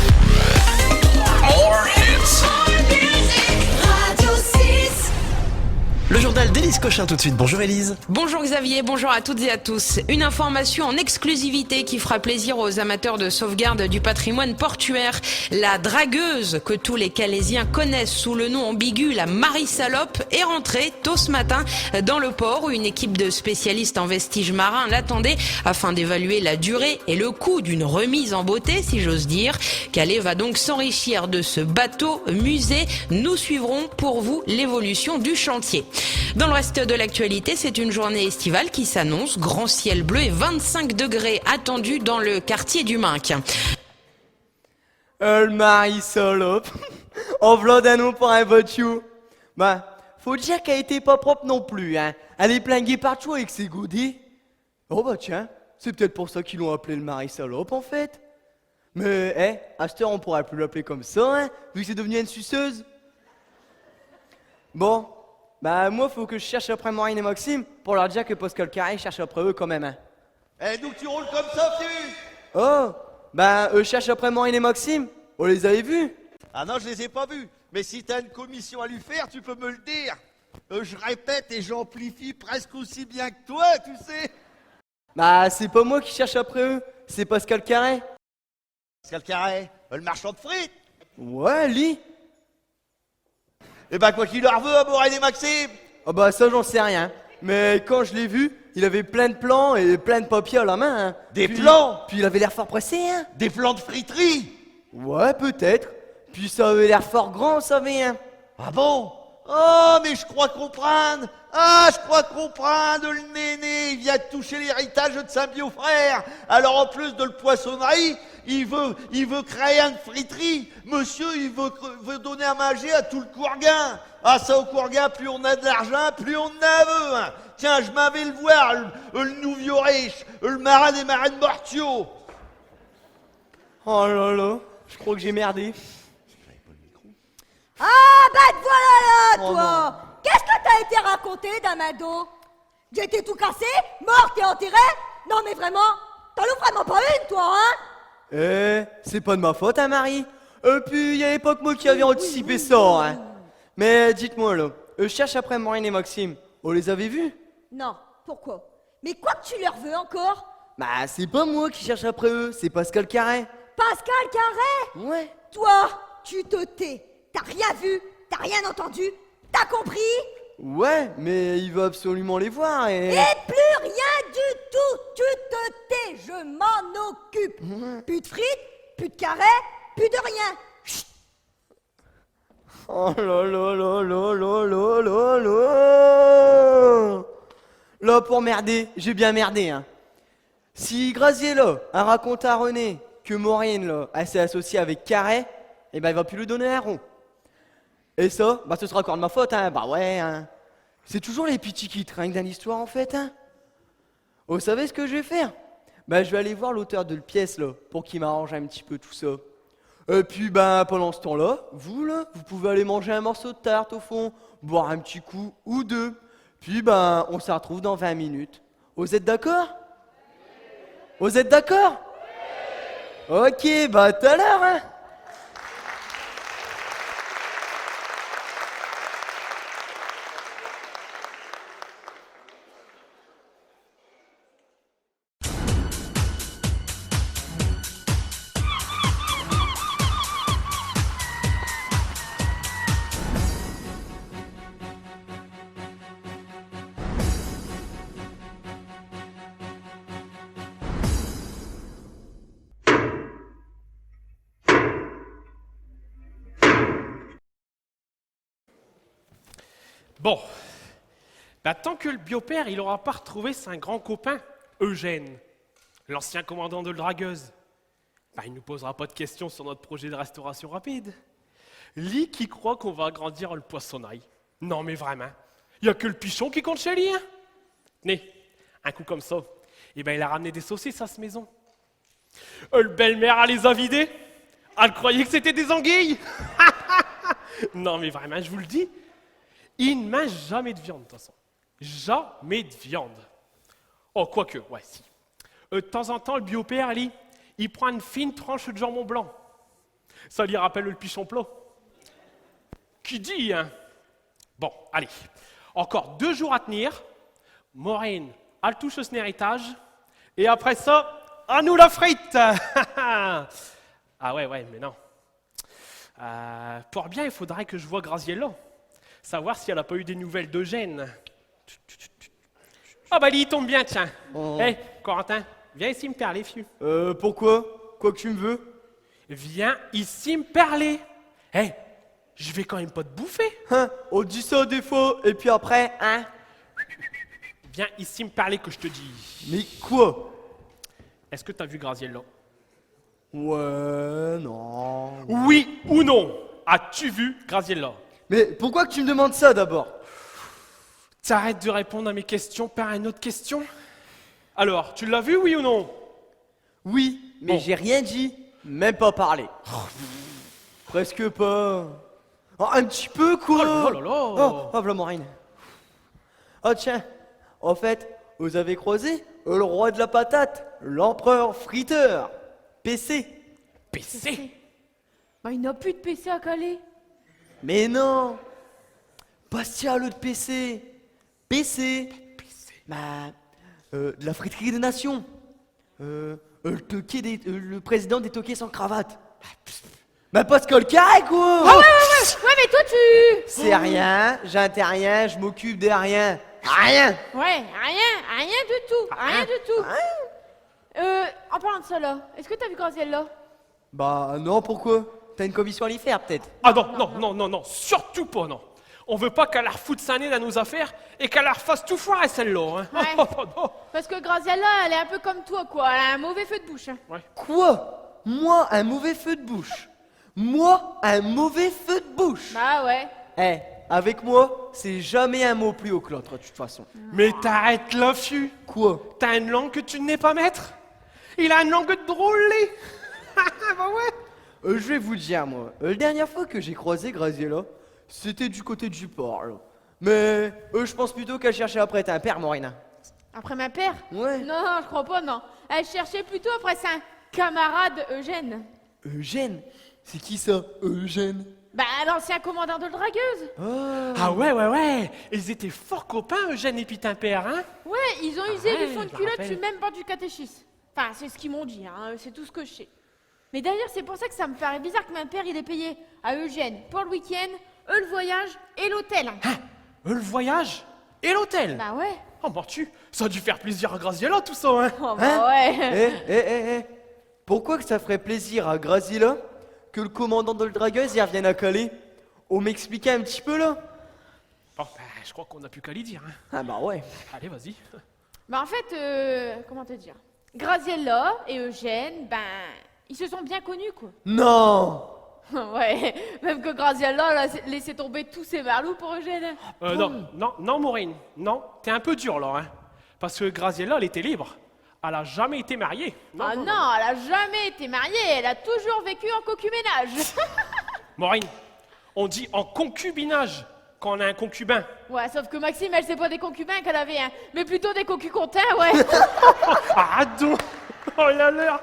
Le journal d'Élise Cochin tout de suite. Bonjour Élise. Bonjour Xavier, bonjour à toutes et à tous. Une information en exclusivité qui fera plaisir aux amateurs de sauvegarde du patrimoine portuaire. La dragueuse que tous les Calaisiens connaissent sous le nom ambigu, la Marie Salope, est rentrée tôt ce matin dans le port où une équipe de spécialistes en vestiges marins l'attendait afin d'évaluer la durée et le coût d'une remise en beauté, si j'ose dire. Calais va donc s'enrichir de ce bateau musée. Nous suivrons pour vous l'évolution du chantier. Dans le reste de l'actualité, c'est une journée estivale qui s'annonce. Grand ciel bleu et 25 degrés attendus dans le quartier du Minc. Le Marie Salope. En v'là d'un nom pour un voiture. Bah, faut dire qu'elle était pas propre non plus, hein. Elle est plinguée partout avec ses goodies. Oh bah tiens, c'est peut-être pour ça qu'ils l'ont appelé le Marie Salope en fait. Mais, à cette heure, on pourrait plus l'appeler comme ça, hein, vu que c'est devenu une suceuse. Bon. Bah moi faut que je cherche après Maureen et Maxime pour leur dire que Pascal Carré cherche après eux quand même hein. Eh, d'où tu roules comme ça, tu? Oh, bah eux cherchent après Maureen et Maxime. On les avait vus. Ah non, je les ai pas vus. Mais si t'as une commission à lui faire, tu peux me le dire. Je répète et j'amplifie presque aussi bien que toi, tu sais. Bah c'est pas moi qui cherche après eux, c'est Pascal Carré. Pascal Carré, le marchand de frites. Ouais, lui. Eh ben, quoi qu'il leur veut, à Maureen et Maxime. Ah bah ça j'en sais rien. Mais quand je l'ai vu, il avait plein de plans et plein de papiers à la main. Hein. Des plans? Puis il avait l'air fort pressé, hein. Des plans de friterie. Ouais, peut-être. Puis ça avait l'air fort grand, vous savez, hein. Ah bon? Oh, mais je crois comprendre. Ah, je crois comprendre. Le néné, il vient de toucher l'héritage de sa bio-frère. Alors en plus de le poissonnerie, il veut créer une friterie. Monsieur, il veut donner à manger à tout le Courgain. Ah, ça, au Courgain, plus on a de l'argent, plus on en veut. Hein. Tiens, je m'avais le voir, le nouveau riche, le marin des marins de Mortiaux. Oh là là, je crois que j'ai merdé. Ah bah te voilà là, Oh toi. Qu'est-ce que t'as été raconté, Damado? J'ai été tout cassé, morte et enterrée? Non mais vraiment, t'en loues vraiment pas une, toi, hein? C'est pas de ma faute, hein, Marie. Puis il y avait pas que moi qui avait anticipé ça, hein. Mais dites-moi là, je cherche après Maureen et Maxime. On les avait vus? Non, pourquoi? Mais quoi que tu leur veux encore? Bah c'est pas moi qui cherche après eux, c'est Pascal Carré. Pascal Carré? Ouais. Toi, tu te tais. T'as rien vu, t'as rien entendu, t'as compris? Ouais, mais il veut absolument les voir et... Et plus rien du tout, tu te tais, je m'en occupe. Plus de frites, plus de carré, plus de rien. Chut. Oh là là là là là là là là. Là, pour merder, j'ai bien merdé, hein. Si Graziella a raconté à René que Maureen, là, elle s'est associée avec Carré, eh ben, il va plus lui donner un rond. Et ça, bah, ce sera encore de ma faute, hein. Bah ouais, hein. C'est toujours les petits qui trinquent dans l'histoire, en fait, hein. Vous savez ce que je vais faire? Bah, je vais aller voir l'auteur de la pièce, là, pour qu'il m'arrange un petit peu tout ça. Et puis, ben, pendant ce temps-là, vous, là, vous pouvez aller manger un morceau de tarte, au fond, boire un petit coup ou deux. Puis, ben, on se retrouve dans 20 minutes. Vous êtes d'accord? Vous êtes d'accord? Ok, bah, à tout à l'heure, hein. Bon, bah, tant que le biopère il aura pas retrouvé son grand copain, Eugène, l'ancien commandant de la dragueuse, bah, il nous posera pas de questions sur notre projet de restauration rapide. Lui qui croit qu'on va agrandir le poissonnerie. Non mais vraiment, il y a que le pichon qui compte chez lui, hein. Tenez, un coup comme ça, et ben il a ramené des saucisses à cette maison. Le belle-mère, elle les a vidées. Elle croyait que c'était des anguilles. Non mais vraiment, je vous le dis, il ne mange jamais de viande, de toute façon. Jamais de viande. Oh, quoique, ouais, si. De temps en temps, le biopère, il prend une fine tranche de jambon blanc. Ça lui rappelle le pichon plat. Qui dit, hein? Bon, allez. Encore 2 jours à tenir. Maureen, elle touche son héritage. Et après ça, à nous la frite. Ah ouais, mais non. Pour bien, il faudrait que je voie Graziella. Savoir si elle n'a pas eu des nouvelles d'Eugène. Ah bah, il tombe bien, tiens. Oh. Hé, Corentin, viens ici me parler, fiu. Pourquoi? Quoi que tu me veux? Viens ici me parler. Hé, je vais quand même pas te bouffer. Hein? On dit ça des fois, et puis après, hein? Viens ici me parler que je te dis. Mais quoi? Est-ce que t'as vu Graziella? Ouais, non. Oui ou non? As-tu vu Graziella? Mais pourquoi que tu me demandes ça d'abord? T'arrêtes de répondre à mes questions par une autre question? Alors, tu l'as vu, oui ou non? Oui, mais Bon. j'ai rien dit, même pas parlé. Presque pas. Oh, un petit peu quoi. Oh là là. Oh, voilà Maureen. Oh tiens, en fait, vous avez croisé le roi de la patate, l'empereur friteur, PC. PC? Bah, il n'a plus de PC à caler. Mais non, Bastia le de PC. PC. Bah, de la friterie des nations. Le président des toqués sans cravate. Bah Pascal Carré quoi. Ah ouais, mais toi tu... C'est rien, j'interviens, je m'occupe de rien. Rien. Ouais, rien du tout, rien du tout. En parlant de ça là, est-ce que t'as vu Graziella? Bah non, pourquoi? T'as une commission à l'y faire peut-être. Ah non, surtout pas, non. On veut pas qu'elle refoute sa nez dans nos affaires et qu'elle la refasse tout foirer, celle-là. Hein. Ouais. Non. Parce que Graziella, elle est un peu comme toi quoi, elle a un mauvais feu de bouche. Hein. Quoi? Moi, un mauvais feu de bouche. Moi, un mauvais feu de bouche. Bah ouais. Eh, avec moi, c'est jamais un mot plus haut que l'autre, de toute façon. Mais t'arrêtes là, fiu. Quoi? T'as une langue que tu n'es pas maître? Il a une langue de drôle, lui. Bah ouais. Je vais vous dire, moi, la dernière fois que j'ai croisé Graziella, c'était du côté du port, là. Mais je pense plutôt qu'elle cherchait après un père, Maureen. Après ma père? Ouais. Non, je crois pas, non. Elle cherchait plutôt après sa camarade Eugène. Eugène? C'est qui ça, Eugène? Bah, l'ancien commandant de la dragueuse. Ah ouais. Ils étaient fort copains, Eugène et Pitin Père, hein? Ouais, ils ont usé ouais, du fond de je me culotte rappelle. sur même bord du catéchisme. Enfin, c'est ce qu'ils m'ont dit, hein, c'est tout ce que je sais. Mais d'ailleurs, c'est pour ça que ça me paraît bizarre que mon père, il ait payé à Eugène pour le week-end, eux le voyage et l'hôtel. Le voyage et l'hôtel. Bah ouais. Oh, tu, ça a dû faire plaisir à Graziella, tout ça, hein? Oh bah ouais. Eh. Pourquoi que ça ferait plaisir à Graziella que le commandant de la dragueuse y revienne à Calais? On m'expliquait un petit peu là? Bon, ben, je crois qu'on n'a plus qu'à lui dire. Hein. Ah bah ouais. Allez, vas-y. Bah en fait, comment te dire, Graziella et Eugène, ben, ils se sont bien connus, quoi. Non. Ouais, même que Graziella elle a laissé tomber tous ses marlous pour Eugène. Non, Maureen. Non, t'es un peu dur, là. Hein. Parce que Graziella, elle était libre. Elle a jamais été mariée. Non, elle a jamais été mariée, elle a toujours vécu en concubinage. Maureen, on dit en concubinage quand on a un concubin. Ouais, sauf que Maxime, elle, c'est pas des concubins qu'elle avait, hein, mais plutôt des concucontins, ouais. Arrête donc. Oh, il a l'air.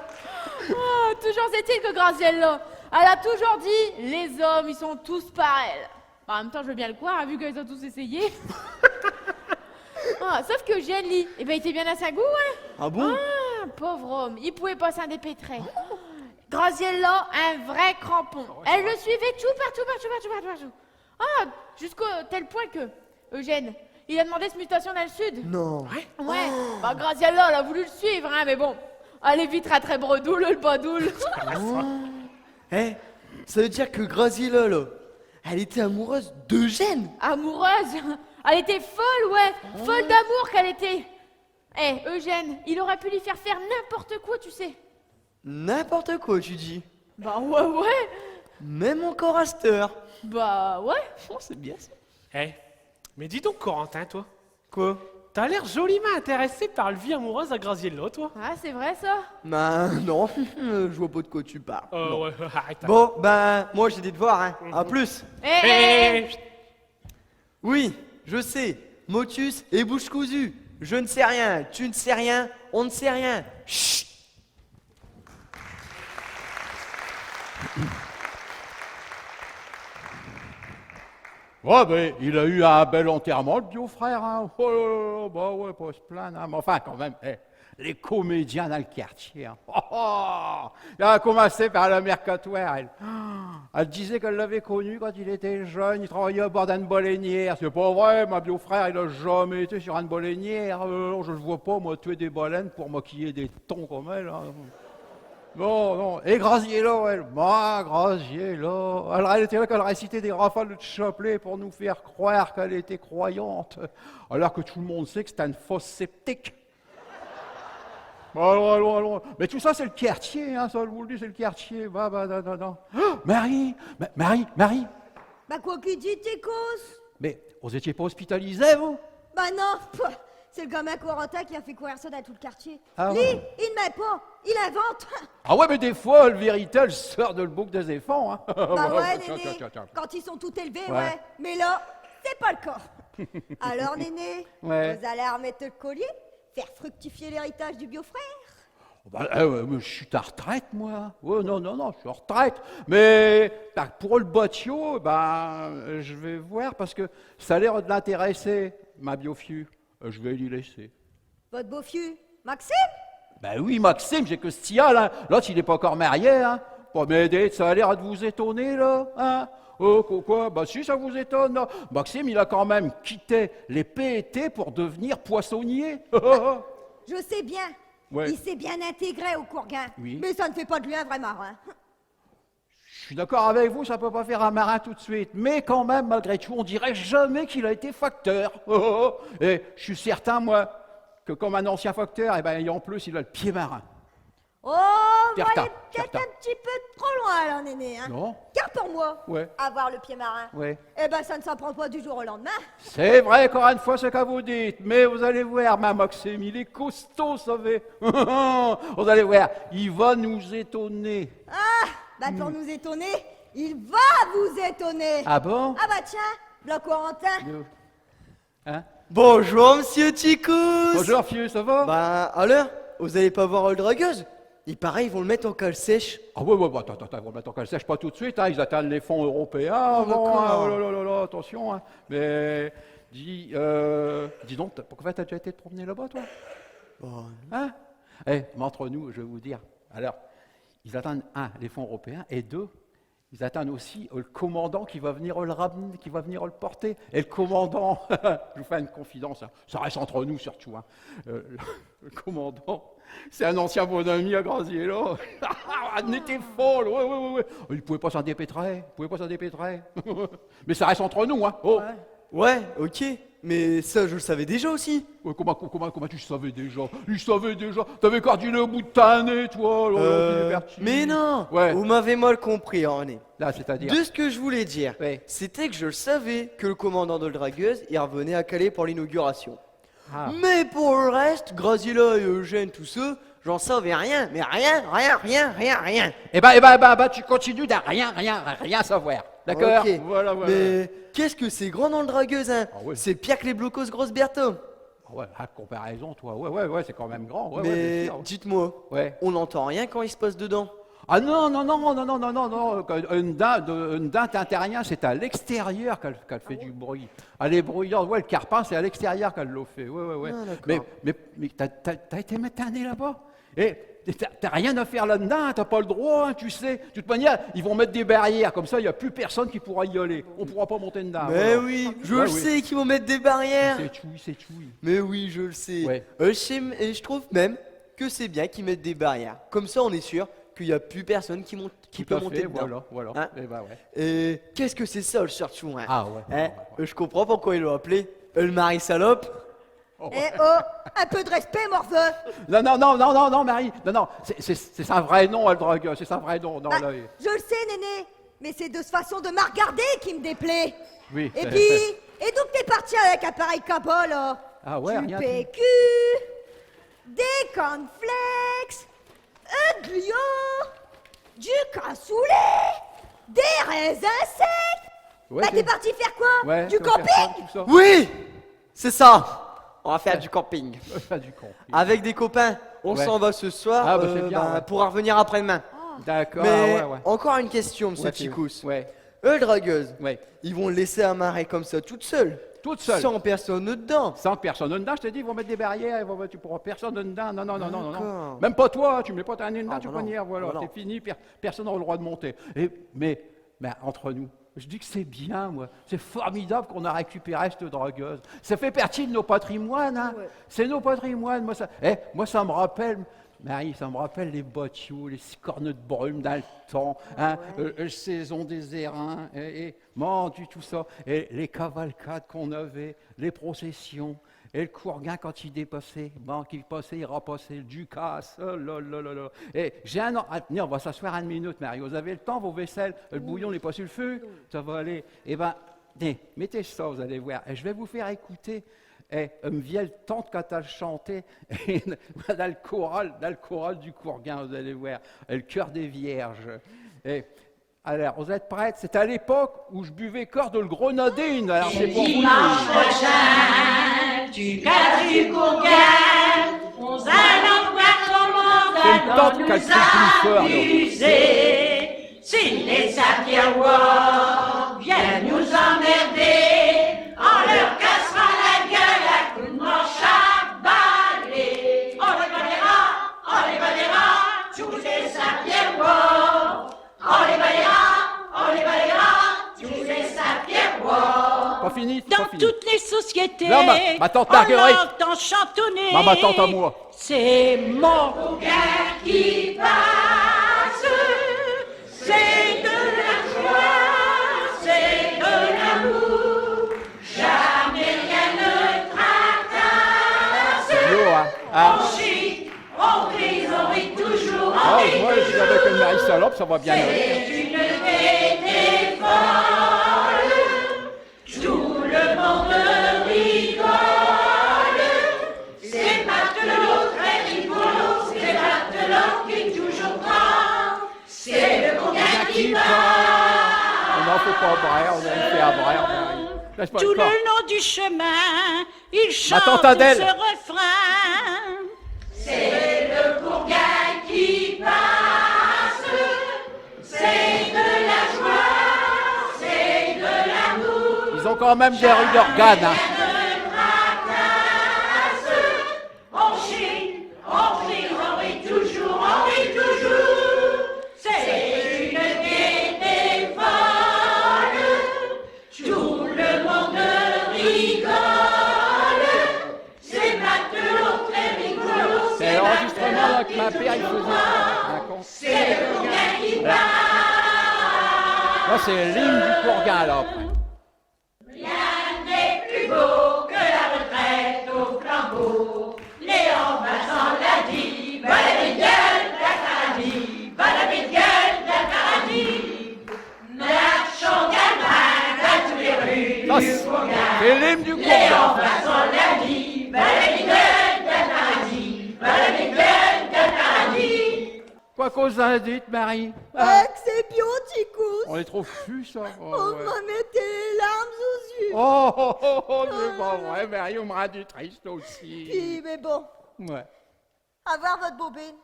Oh, toujours est-il que Graziella, elle a toujours dit, les hommes, ils sont tous pareils. Bah, en même temps, je veux bien le croire, hein, vu qu'ils ont tous essayé. Ah, sauf que Eugène, lui, eh ben, il était bien à sa goût, hein. Ah bon? Ah, pauvre homme, il pouvait pas s'en dépêtrer. Graziella, un vrai crampon. Elle le suivait tout partout. Ah, jusqu'au tel point que Eugène, il a demandé cette mutation dans le sud. Non. Ouais. Bah, Graziella, elle a voulu le suivre, hein, mais bon, elle est vite très bredoule, le badoule. Eh, ça veut dire que Graziella, là, elle était amoureuse d'Eugène. Amoureuse. Elle était folle, ouais. Folle d'amour qu'elle était. Eh, Eugène, il aurait pu lui faire n'importe quoi, tu sais. N'importe quoi, tu dis. Bah ouais. Même encore à cette heure. Bah ouais. Oh, c'est bien ça. Eh, mais dis donc, Corentin, toi. Quoi? T'as l'air joliment intéressé par la vie amoureuse à Graziella, toi. Ah, c'est vrai ça. Bah non, je vois pas de quoi tu parles. Non. Ouais, arrête. Bon, ben, moi j'ai des devoirs, hein. À plus. Eh. Oui, je sais. Motus et bouche cousue. Je ne sais rien, tu ne sais rien, on ne sait rien. Chut. Ouais, ben, il a eu un bel enterrement, le beau-frère, hein. Oh là là, bah ouais, pas se plaindre, hein. Mais enfin, quand même, les comédiens dans le quartier, hein. Elle a commencé par la mercatoire, elle. Elle disait qu'elle l'avait connu quand il était jeune, il travaillait à bord d'une baleinière. C'est pas vrai, ma beau-frère, il a jamais été sur une baleinière. Je ne vois pas, moi, tuer des baleines pour maquiller des thons comme elle, hein. Non. Et Graziella, elle, Graziella, elle était là qu'elle récitait des rafales de chapelet pour nous faire croire qu'elle était croyante, alors que tout le monde sait que c'est une fausse sceptique. Allons. Mais tout ça, c'est le quartier, hein, ça, je vous le dis, c'est le quartier. Non. Oh, Marie. Bah quoi qu'il dit, t'es cause? Mais vous étiez pas hospitalisé, vous? Bah non, c'est le gamin Corentin qui a fait courir ça dans tout le quartier. Ah Lui, ouais. il ne met pas, il invente. Ah ouais, mais des fois, le vérité, elle sort de le bouc des éléphants, hein. Bah ouais, Tiens. Néné, quand ils sont tout élevés, Ouais. ouais. Mais là, c'est pas le cas. Alors, Néné, Ouais. vous allez remettre le collier, faire fructifier l'héritage du beau-frère. Bah, mais je suis en retraite, moi. Oh, non, je suis en retraite. Mais bah, pour le botio, je vais voir parce que ça a l'air de l'intéresser, ma biofiu. Je vais lui laisser. Votre beau-fieu, Maxime? Ben oui, Maxime, j'ai que ce tia, là. L'autre, il n'est pas encore marié, hein. Pas m'aider, ça a l'air de vous étonner, là, hein. Oh, quoi? Bah si, ça vous étonne, là. Maxime, il a quand même quitté les PET pour devenir poissonnier. Je sais bien. Ouais. Il s'est bien intégré au Courguin. Oui. Mais ça ne fait pas de lui un vrai marin. Je suis d'accord avec vous, ça peut pas faire un marin tout de suite, mais quand même, malgré tout, on dirait jamais qu'il a été facteur. Et je suis certain, moi, que comme un ancien facteur, et en plus, il a le pied marin. Oh, vous Certain, allez peut-être certain. un petit peu trop loin, là, Néné. Hein. Non? Car pour moi, Ouais. avoir le pied marin, Ouais. ça ne s'apprend pas du jour au lendemain. C'est vrai, encore une fois, ce que vous dites, mais vous allez voir, ma Maxime, il est costaud, vous savez. Vous allez voir, il va nous étonner. Pour nous étonner, il va vous étonner. Ah bon? Ah bah tiens, le Corentin. Hein? Bonjour, monsieur Ticous. Bonjour, Fieu, ça va? Bah, alors, vous allez pas voir le dragueuse? Il paraît, ils vont le mettre en cale sèche. Ah ouais, attends, ils vont le mettre en cale sèche pas tout de suite, hein, ils atteignent les fonds européens avant, hein, d'accord. oh là, attention, hein. Mais, dis donc, pourquoi t'as déjà été te promener là-bas, toi? Bon, Hein? Mais entre nous, je vais vous dire, alors, ils attendent, les fonds européens, et deux, ils attendent aussi le commandant qui va venir le ramener, qui va venir le porter. Et le commandant, je vous fais une confidence, hein, ça reste entre nous surtout, hein. Le commandant, c'est un ancien bon ami à Graziella. Elle était folle, ouais. Il ne pouvait pas s'en dépêtrer, Mais ça reste entre nous, hein. Oh. Ouais, ok. Mais ça, je le savais déjà aussi. Ouais, comment tu savais déjà? Il savait déjà. T'avais cardilé au bout de ta nez, toi. Mais non. Ouais. Vous m'avez mal compris, René. Là, c'est-à-dire. De ce que je voulais dire, Ouais. c'était que je le savais que le commandant de la dragueuse, il revenait à Calais pour l'inauguration. Ah. Mais pour le reste, Graziella et Eugène, tous ceux, j'en savais rien. Mais rien. Eh ben, tu continues de rien savoir. D'accord? Ok. Voilà. Mais qu'est-ce que c'est grand dans le dragueuse, hein? Ah ouais. C'est pire que les blocos grosses Bertha. Ah ouais, à comparaison, toi. Ouais, c'est quand même grand. Ouais, bien Mais sûr. dites-moi, Ouais. on n'entend rien quand il se passe dedans. Ah non. Une dinde, t'as rien, c'est à l'extérieur qu'elle fait du bruit. Elle est bruyante, ouais, le carpin, c'est à l'extérieur qu'elle le fait. Ouais. Ah, d'accord. Mais t'as été mettre un nez là-bas? Et t'as rien à faire là-dedans, t'as pas le droit, hein, tu sais. De toute manière, ils vont mettre des barrières, comme ça, il n'y a plus personne qui pourra y aller. On pourra pas monter dedans. Mais voilà. oui, je Ouais, le oui. sais qu'ils vont mettre des barrières. C'est chouille. Mais oui, je le sais. Ouais. Et je trouve même que c'est bien qu'ils mettent des barrières. Comme ça, on est sûr qu'il n'y a plus personne qui Tout peut à monter fait, dedans. voilà. Hein? Et ben ouais. Et qu'est-ce que c'est ça, le surtout, hein? Ah ouais. Je comprends pourquoi ils l'ont appelé le mari salope. Eh oh, un peu de respect, morveux. Non, Marie. Non, c'est son vrai nom, elle drague. C'est son vrai nom. Non, Bah, là, je le sais, Néné, mais c'est de cette façon de me regarder qui me déplaît. oui. Et puis, et donc t'es parti avec un pareil cabot, là. Ah ouais, Du rien. PQ, des cornflakes, un gluant, du cassoulet, des raisins secs. Ouais, Bah t'es parti faire quoi? Ouais, Du ça va faire camping? ça, tout ça. Oui, c'est ça. On va faire du camping. Pas du con. Avec des copains. On Ouais. s'en va ce soir Ah, bah, c'est bien, ouais. pour revenir après-demain. D'accord. Mais ouais. encore une question, monsieur Ouais, Chicous. Ouais. Eux, dragueuses, Ouais. ils vont le laisser amarrer comme ça toute seule. Toute seule. Sans personne dedans. Sans personne dedans, je te dis, ils vont mettre des barrières, tu pourras personne dedans. Non. D'accord. Même pas toi, tu ne mets pas ta nez dedans, Ah, tu bah vas non. venir, voilà, Ah, bah non. c'est fini, personne n'aura le droit de monter. Mais entre nous, je dis que c'est bien, moi. C'est formidable qu'on a récupéré cette dragueuse. Ça fait partie de nos patrimoines, hein. Ouais. C'est nos patrimoines. Moi, ça me rappelle, Marie, ça me rappelle les bottiaux, les cornes de brume dans le temps, hein, saison des airains, et du tout ça, et les cavalcades qu'on avait, les processions. Et le Courguin, quand il dépassait, qu'il passait, il repassait le Ducasse. Oh là là là là. Et j'ai un an. Tenez, on va s'asseoir une minute, Marie. Vous avez le temps, vos vaisselles, le bouillon n'est pas sur le feu, ça va aller. Eh bien, mettez ça, vous allez voir. Et je vais vous faire écouter. Me vient le temps quand elle chantait dans le choral du Courguin, vous allez voir. Et le cœur des vierges. Alors, vous êtes prêtes? C'est à l'époque où je buvais corps de le grenadine. Alors, c'est pour vous. Dimanche prochain, du cadre du Courguin, on allons voir comment C'est une tante nous qui a le cri plus fort, alors. amuser. Si les Sapiawa viennent nous emmerder, on leur cassera la gueule à coups de manche à balai. On les balayera, tous les Sapiawa. On les balayera, tous les Sapiawa. Pas fini? Dans pas fini. toutes les sociétés, Non, ma tante on Marguerite. entend chantonner. Non, ma tante à moi. C'est mon Courguin qui passe, c'est de la joie, c'est de l'amour, jamais rien ne tracasse. Yo, hein. Ah. On chie, on crie, on rit toujours, Ah, on rit moi, je suis avec une Marie salope, ça va bien aller. c'est une gaieté folle, tout le monde rigole. C'est Matelot très rigolo, c'est Matelot qui est toujours grand, c'est le Courguin qui parle. On n'en fait pas braire, on a fait à braire, Marie. Laisse-moi Tout le temps. le long du chemin, il chante tante Adèle. ce refrain. C'est le Courguin qui passe, c'est de la joie, c'est de l'amour. Ils ont quand même des rues d'organes. Hein. On chie, on crie, on rit toujours, c'est une gaieté folle, tout le monde rigole, c'est Matelot très rigolo, C'est l'enregistrement là, que ma père il faisait. D'accord. c'est le Courguin qui parle. Là, c'est l'hymne du Courguin, là, après. Rien n'est Quoi qu'aux indites, Marie? Exceptionticus. On est trop fus, ça. Oh, On ouais. m'a metté les larmes aux yeux. Oh, c'est pas vrai, Marie, on me rend du triste aussi. Puis, mais bon, Ouais. à voir votre bobine,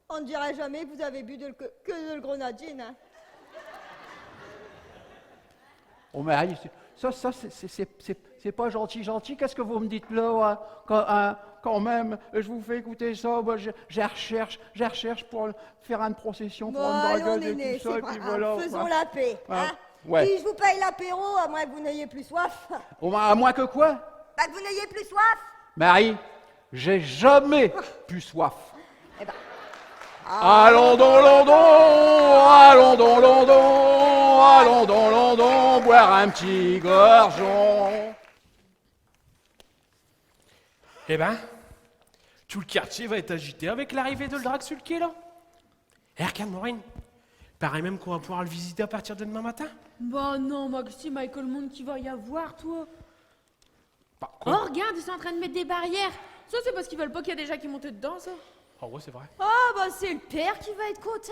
on ne dirait jamais que vous avez bu que de le grenadine. Hein. Oh, Marie, ça, c'est pas gentil. Qu'est-ce que vous me dites là, hein? Quand même, je vous fais écouter ça, moi, je recherche pour faire une procession pour une Bon, dragueuse néné, et tout ça, c'est et pas puis grave, voilà. faisons ouais. la paix. Ah, Hein. ouais. Si je vous paye l'apéro, à moins que vous n'ayez plus soif. À moins que quoi? Bah, que vous n'ayez plus soif. Marie, j'ai jamais pu soif. Eh ben. Allons dans London, boire un petit gorgeon. Eh ben, tout le quartier va être agité avec l'arrivée de le drag sur le quai, là. Eh, regarde, Maureen. Paraît même qu'on va pouvoir le visiter à partir de demain matin. Bah non, Maxime, avec le monde qu'il va y avoir, toi. Bah, Oh, regarde, ils sont en train de mettre des barrières. Ça, c'est parce qu'ils veulent pas qu'il y ait des gens qui montent dedans, ça. En gros, c'est vrai. Oh, bah c'est le père qui va être content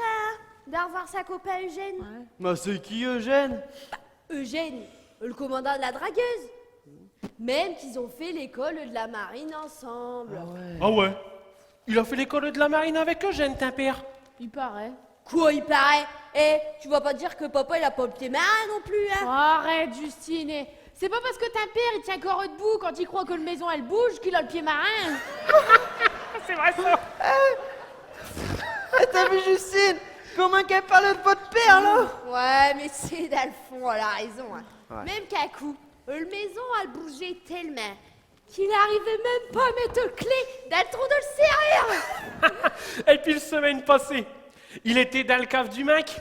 de revoir sa copain Eugène. Mais c'est qui Eugène? Eugène, le commandant de la dragueuse. Même qu'ils ont fait l'école de la marine ensemble. Ah ouais. Il a fait l'école de la marine avec Eugène, ton père. Il paraît. Quoi, il paraît? Eh, tu vas pas dire que papa il a pas le marin non plus, hein? Arrête, Justine. C'est pas parce que ta père il tient encore debout quand il croit que le maison elle bouge qu'il a le pied marin. C'est vrai, ça. T'as vu Justine? Comment qu'elle parle de votre père, là? Ouais, mais c'est dans le fond, elle a raison. Hein. Ouais. Même qu'à coup, le maison elle bougeait tellement qu'il arrivait même pas à mettre le clé dans le trou de le serrure. Et puis, la semaine passée, il était dans le cave du mec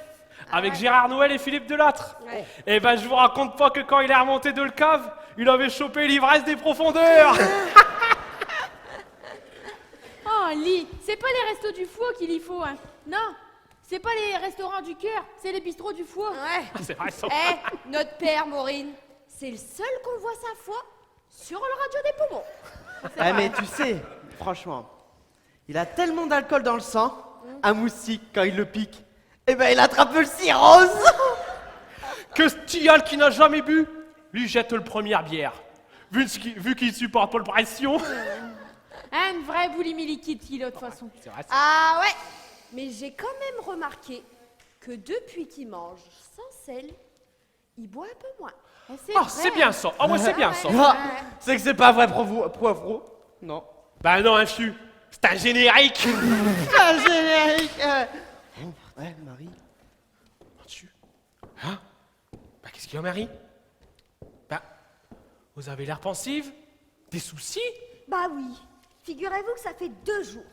avec Gérard Noël et Philippe Delattre. Ouais. Et ben, je vous raconte pas que quand il est remonté de le cave, il avait chopé l'ivresse des profondeurs. Oh, Lee, c'est pas les restos du foie qu'il y faut, hein. Non, c'est pas les restaurants du cœur, c'est les bistrots du foie. Ouais. C'est vrai, ça. Eh, notre père, Maureen, c'est le seul qu'on voit sa foi sur le radio des poumons. Ah, mais tu sais, franchement, il a tellement d'alcool dans le sang, un moustique, quand il le pique, eh ben il attrape le cirrhose. Que Stial qui n'a jamais bu, lui jette le première bière. Vu qu'il supporte pas le pression. Un vrai boulimie liquide qu'il a de toute façon. C'est vrai, ça. Ah ouais, mais j'ai quand même remarqué que depuis qu'il mange sans sel, il boit un peu moins. Ah, c'est bien ça. Ah ouais, c'est bien ça. Ah, c'est que c'est pas vrai, poivreau. Non. Bah non, un fût. C'est un générique. Un générique. Ouais, Marie. Dessus. Hein? Bah qu'est-ce qu'il y a, Marie? Bah, vous avez l'air pensive? Des soucis? Bah oui. Figurez-vous que ça fait 2 jours.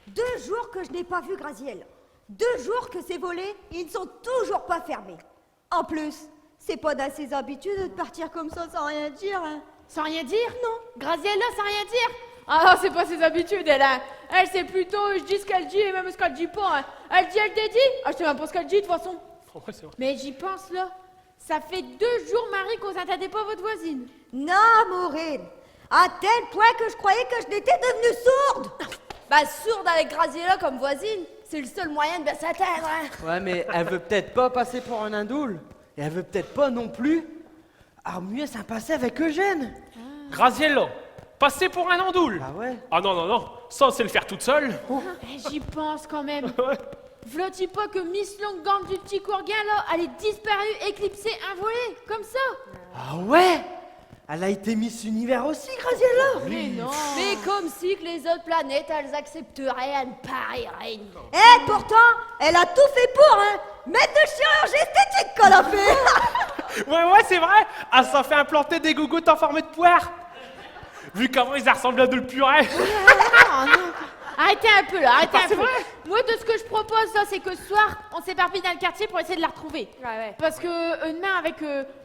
2 jours que je n'ai pas vu Graziel. 2 jours que c'est volé, ils ne sont toujours pas fermés. En plus, c'est pas dans ses habitudes de partir comme ça sans rien dire. Hein. Sans rien dire? Non. Graziella, sans rien dire? Ah, c'est pas ses habitudes, elle, hein. Elle, c'est plutôt, je dis ce qu'elle dit et même ce qu'elle dit pas, hein. Elle dit, elle dédie. Ah, je sais même pas ce qu'elle dit, de toute façon. Oh, ouais, c'est vrai. Mais j'y pense, là. Ça fait 2 jours, Marie, qu'on s'entendait pas votre voisine. Non, Maureen. À tel point que je croyais que je n'étais devenue sourde. Bah sourde avec Graziella comme voisine, c'est le seul moyen de bien s'atteindre. Hein. Ouais, mais elle veut peut-être pas passer pour un indoule. Et elle veut peut-être pas non plus. Ah, mieux s'en passer avec Eugène. Graziello, passer pour un andoule. Ah ouais. Ah non, non, non. Ça, c'est le faire toute seule. Eh, j'y pense quand même. Ouais. V'là-t-il pas que Miss Longue du petit Courguin, là, elle est disparue, éclipsée, involée, comme ça? Ah ouais. Elle a été Miss Univers aussi, Graziella. Mais non. Mais comme si que les autres planètes, elles accepteraient un pareil règne. Eh, pourtant, elle a tout fait pour, hein. Maître de chirurgie esthétique qu'on a fait. Ouais, c'est vrai. Ah, ça fait implanter des gougouttes en forme de poire. Vu qu'avant, ils ressemblaient à de le purée. Ah, non. Arrêtez un peu, là, arrêtez un c'est peu. vrai. Moi, de ce que je propose, là, c'est que ce soir, on s'éparpille dans le quartier pour essayer de la retrouver. Ouais. Parce que demain, avec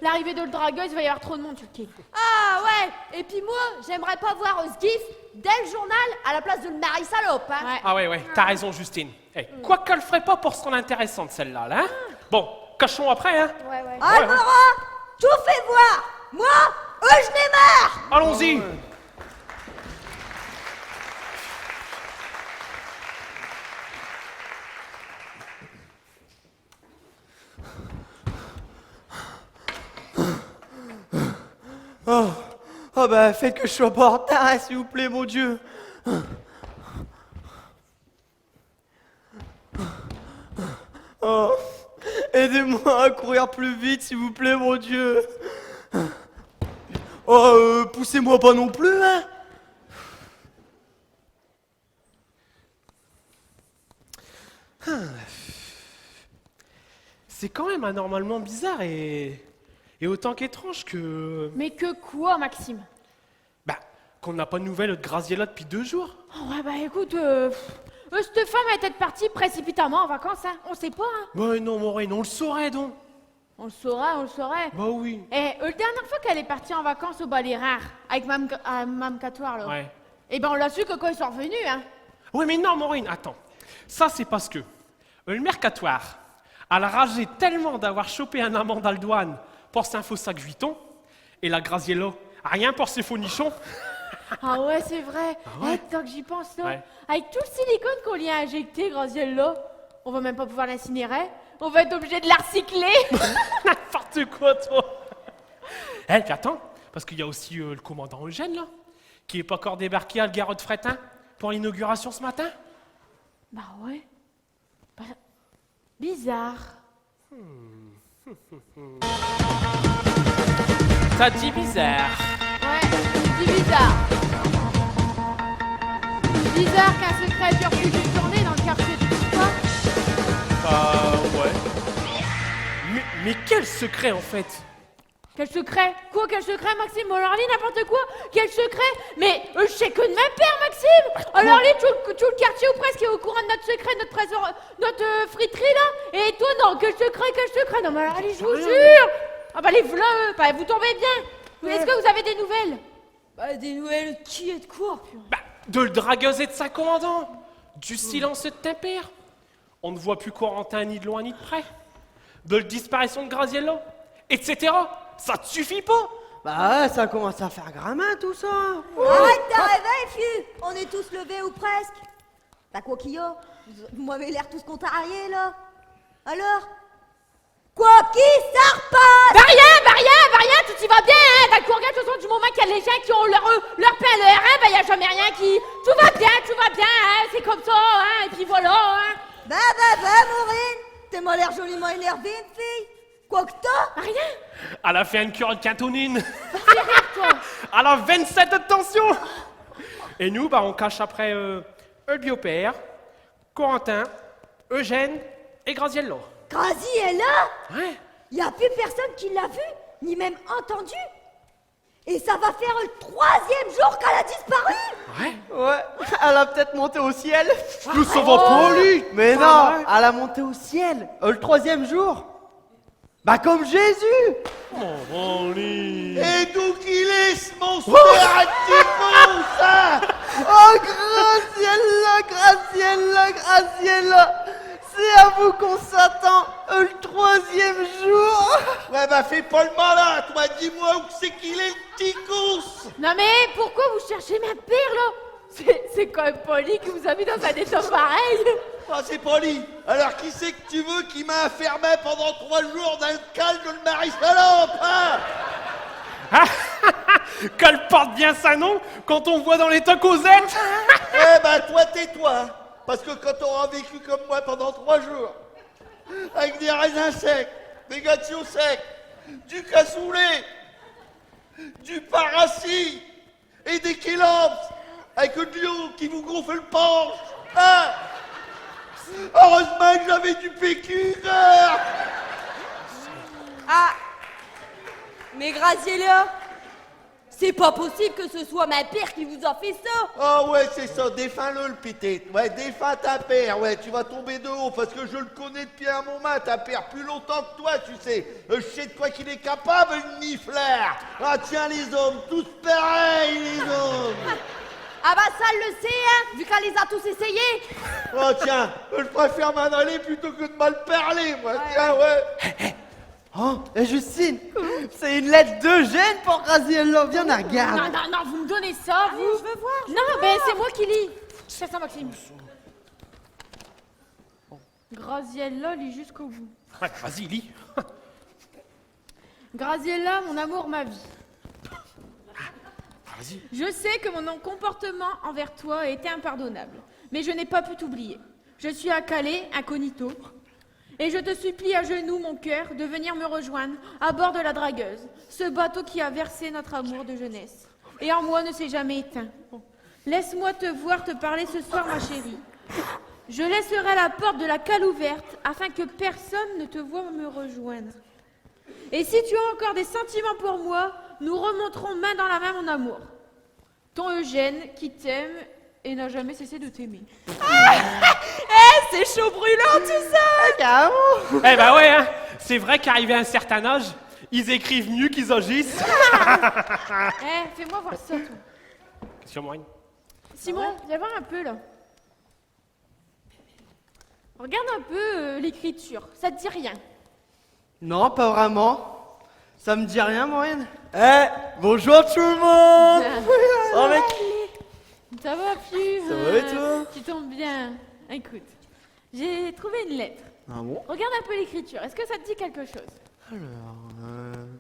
l'arrivée de le dragueuse, il va y avoir trop de monde sur le quai. Ah ouais, et puis moi, j'aimerais pas voir ce gif dès le journal à la place de le mari salope. Hein. Ouais. Ah ouais, t'as raison, Justine. Eh, quoi qu'elle ferait pas pour se rendre intéressante, celle-là, là, hein. Bon, cachons après, hein. Ouais. Almora, tout fait voir. Moi, je n'ai marre. Allons-y. Oh bah faites que je sois pas en retard, hein, s'il vous plaît, mon Dieu. Oh, aidez-moi à courir plus vite, s'il vous plaît, mon Dieu. Oh, poussez-moi pas non plus, hein. C'est quand même anormalement bizarre et autant qu'étrange que... Mais que quoi, Maxime? Bah, qu'on n'a pas de nouvelles de Graziella depuis 2 jours. Oh, ouais, bah écoute, cette femme est peut-être partie précipitamment en vacances, hein. On sait pas, hein. Ouais, non, Maureen, on le saurait donc. On le saurait. Bah oui. Et la dernière fois qu'elle est partie en vacances au Baléraire, avec Mme Catoire, là. Ouais. Eh ben on l'a su que quand ils sont revenus, hein. Ouais, mais non, Maureen, attends. Ça, c'est parce que le mercatoire, elle a ragé tellement d'avoir chopé un amant d'Aldouane pour ses faux sac Vuitton, et la Graziella, rien pour ses faux nichons. Ah ouais, c'est vrai. Ah ouais. Eh, tant que j'y pense, là. Ouais. Avec tout le silicone qu'on lui a injecté, Graziella, on va même pas pouvoir l'incinérer. On va être obligé de la recycler. N'importe quoi, toi. Eh, puis attends, parce qu'il y a aussi le commandant Eugène, là, qui est pas encore débarqué à le Garot de Fretin pour l'inauguration ce matin. Bah ouais. Bah, bizarre. Ça dit bizarre. Ouais, c'est bizarre. Bizarre qu'un secret dure plus d'une journée dans le quartier du Pourquoi. Ouais. Mais quel secret, en fait? Quel secret? Quoi, quel secret, Maxime? Alors lui, n'importe quoi? Quel secret? Mais je sais que de ma père, Maxime! Alors lui, tout le quartier ou presque est au courant de notre secret, notre friterie, là? Et toi, non, quel secret? Non, mais alors allez, je vous jure! Ah bah les v'là, bah, vous tombez bien! Mais est-ce que vous avez des nouvelles? Bah, des nouvelles de qui et de quoi? Bah, de le dragueuse et de sa commandant. Du silence de ton père. On ne voit plus Corentin ni de loin ni de près. De la disparition de Graziella, etc. Ça te suffit pas? Bah ça commence à faire gramin tout ça. Arrête ta réveil, fille. On est tous levés ou presque. Bah quoi qu'il y a? Vous m'avez l'air tous contrariés, là. Alors? Quoi qui ça repasse? Bah rien, tout y va bien, hein. Dans le courrier, de toute façon, du moment qu'il y a les gens qui ont leur pain, leur hein, bah y a jamais rien qui... Tout va bien, hein. C'est comme ça, hein. Et puis voilà, hein. Bah, Maureen. T'es m'a l'air joliment énervée, une fille. Quoi que t'as? Rien. Elle a fait une cure de cantonine. Fais rire, toi. Elle a 27 de tension. Et nous, bah, on cache après le biopère, Corentin, Eugène et Graziella. Grazi est là? Ouais. Y a plus personne qui l'a vu, ni même entendu. Et ça va faire le 3e jour qu'elle a disparu. Ouais, elle a peut-être monté au ciel. Nous savons pas, lui. Mais non, elle a monté au ciel le 3e jour. Bah comme Jésus. Oh, lui. Et d'où qu'il est, ce monstre de ça? Oh Graziella. C'est à vous qu'on s'attend le 3e jour. Ouais, bah fais pas le malin, toi, dis-moi où c'est qu'il est, le petit cousse. Non mais pourquoi vous cherchez ma père, là? C'est quand même poli que vous avez dans un état pareil. Ah, c'est poli. Alors qui c'est que tu veux qui m'a enfermé pendant 3 jours dans le cal de le mari salope, hein? Qu'elle porte bien sa nom quand on voit dans l'état Cosette. Eh ben toi tais-toi, parce que quand t'auras vécu comme moi pendant 3 jours, avec des raisins secs, des gâteaux secs, du cassoulet, du parassis et des kélops, avec de l'eau qui vous gonfle le porche, hein? Heureusement que j'avais du PQ, hein. Ah! Mais Graziella, c'est pas possible que ce soit ma père qui vous a fait ça! Ah ouais, c'est ça, défends-le le pété. Ouais, défends ta père, ouais, tu vas tomber de haut parce que je le connais depuis un moment, ta père, plus longtemps que toi, tu sais. Je sais de quoi qu'il est capable, le nifleur. Ah tiens, les hommes, tous pareils, les hommes. Ah bah ça, elle le sait, hein, vu qu'elle les a tous essayés! Oh tiens, je préfère m'en aller plutôt que de mal parler, moi, tiens, ouais. Oh, et Justine, c'est une lettre d'Eugène pour Graziella. Viens, la regarde. Non, vous me donnez ça, vous. Je veux voir. Non, ben c'est moi qui lis. C'est ça, Maxime. Graziella lit jusqu'au bout. Ouais, vas-y, lis. Graziella, mon amour, ma vie. Je sais que mon comportement envers toi était impardonnable, mais je n'ai pas pu t'oublier. Je suis à Calais, incognito, et je te supplie à genoux, mon cœur, de venir me rejoindre à bord de la Dragueuse, ce bateau qui a versé notre amour de jeunesse, et en moi ne s'est jamais éteint. Laisse-moi te voir te parler ce soir, ma chérie. Je laisserai la porte de la cale ouverte afin que personne ne te voie me rejoindre. Et si tu as encore des sentiments pour moi, nous remonterons main dans la main mon amour. Ton Eugène qui t'aime et n'a jamais cessé de t'aimer. C'est chaud brûlant tout ça. Eh ben ouais, hein. C'est vrai qu'arrivé à un certain âge, ils écrivent mieux qu'ils agissent. Fais-moi voir ça, toi. Sur moi. Simon, viens voir un peu, là. Regarde un peu l'écriture, ça te dit rien. Non, pas vraiment. Ça me dit rien, Maureen. Bonjour tout le monde. Oh, mec. Ça va, Pu? Ça va et toi? Tu tombes bien. Écoute, j'ai trouvé une lettre. Ah bon? Regarde un peu l'écriture, est-ce que ça te dit quelque chose?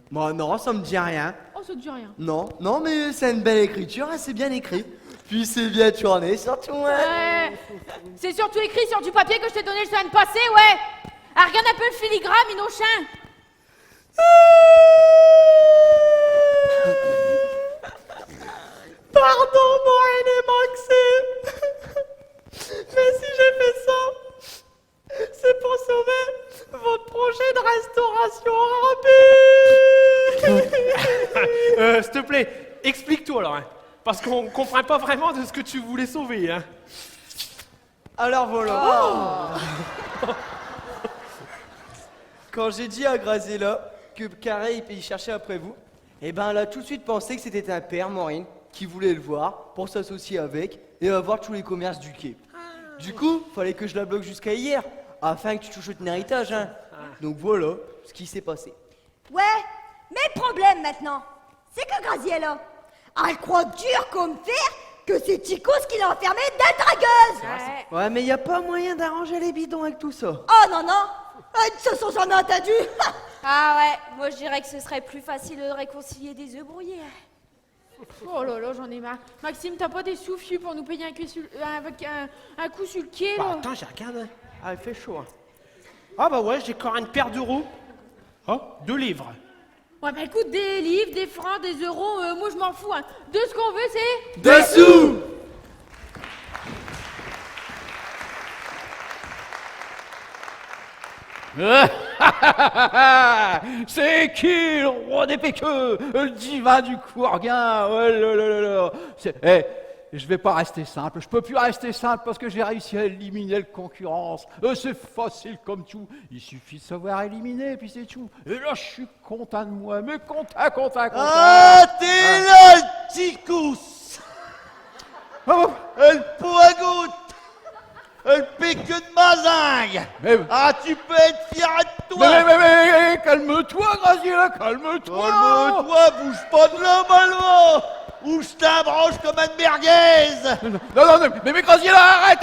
Bon, non, ça me dit rien. Oh, ça te dit rien. Non, mais c'est une belle écriture, hein, c'est bien écrit. Puis c'est bien tourné, surtout. Ouais. C'est surtout écrit sur du papier que je t'ai donné le semaine passée, ouais. Ah, regarde un peu le filigrane, Minochin. Pardon, Maureen et Maxime. Mais si j'ai fait ça, c'est pour sauver votre projet de restauration rapide. S'il te plaît, explique-toi alors, hein, parce qu'on comprend pas vraiment de ce que tu voulais sauver. Hein. Alors voilà. Quand j'ai dit à Graziella que Carré il cherchait après vous, eh ben elle a tout de suite pensé que c'était un père, Maureen, qui voulait le voir pour s'associer avec et avoir tous les commerces du quai. Du coup, fallait que je la bloque jusqu'à hier, afin que tu touches ton héritage, hein. Donc voilà ce qui s'est passé. Ouais, mais le problème maintenant, c'est que Graziella, elle croit dur comme fer que c'est Ticos qui l'a enfermé dans la dragueuse. Ouais, mais y a pas moyen d'arranger les bidons avec tout ça. Oh non, non, de toute façon j'en ai entendu. Ah ouais, moi je dirais que ce serait plus facile de réconcilier des œufs brouillés. Oh là là, j'en ai marre. Maxime, t'as pas des sous fius pour nous payer un coup sur le quai, là? Attends, je regarde. Ah, il fait chaud, hein. Ah bah ouais, j'ai encore une paire d'euros. Oh, 2 livres. Ouais, bah écoute, des livres, des francs, des euros, moi je m'en fous, hein. De ce qu'on veut, c'est... Dessous. C'est qui le roi des péqueux, le divin du Courguin? Oh là là là là. Je vais pas rester simple, je peux plus rester simple parce que j'ai réussi à éliminer le concurrence. C'est facile comme tout, il suffit de savoir éliminer puis c'est tout. Et là je suis content de moi, mais content. Ah, t'es là, le Ticous. Le poigoute. Le péque de mazingue. Ah, tu peux être fier de toi. Mais calme-toi, Graziella, calme-toi. Calme-toi, bouge pas de là, Malvo. Ou je t'abranche comme un merguez. Non, mais Graziella, arrête.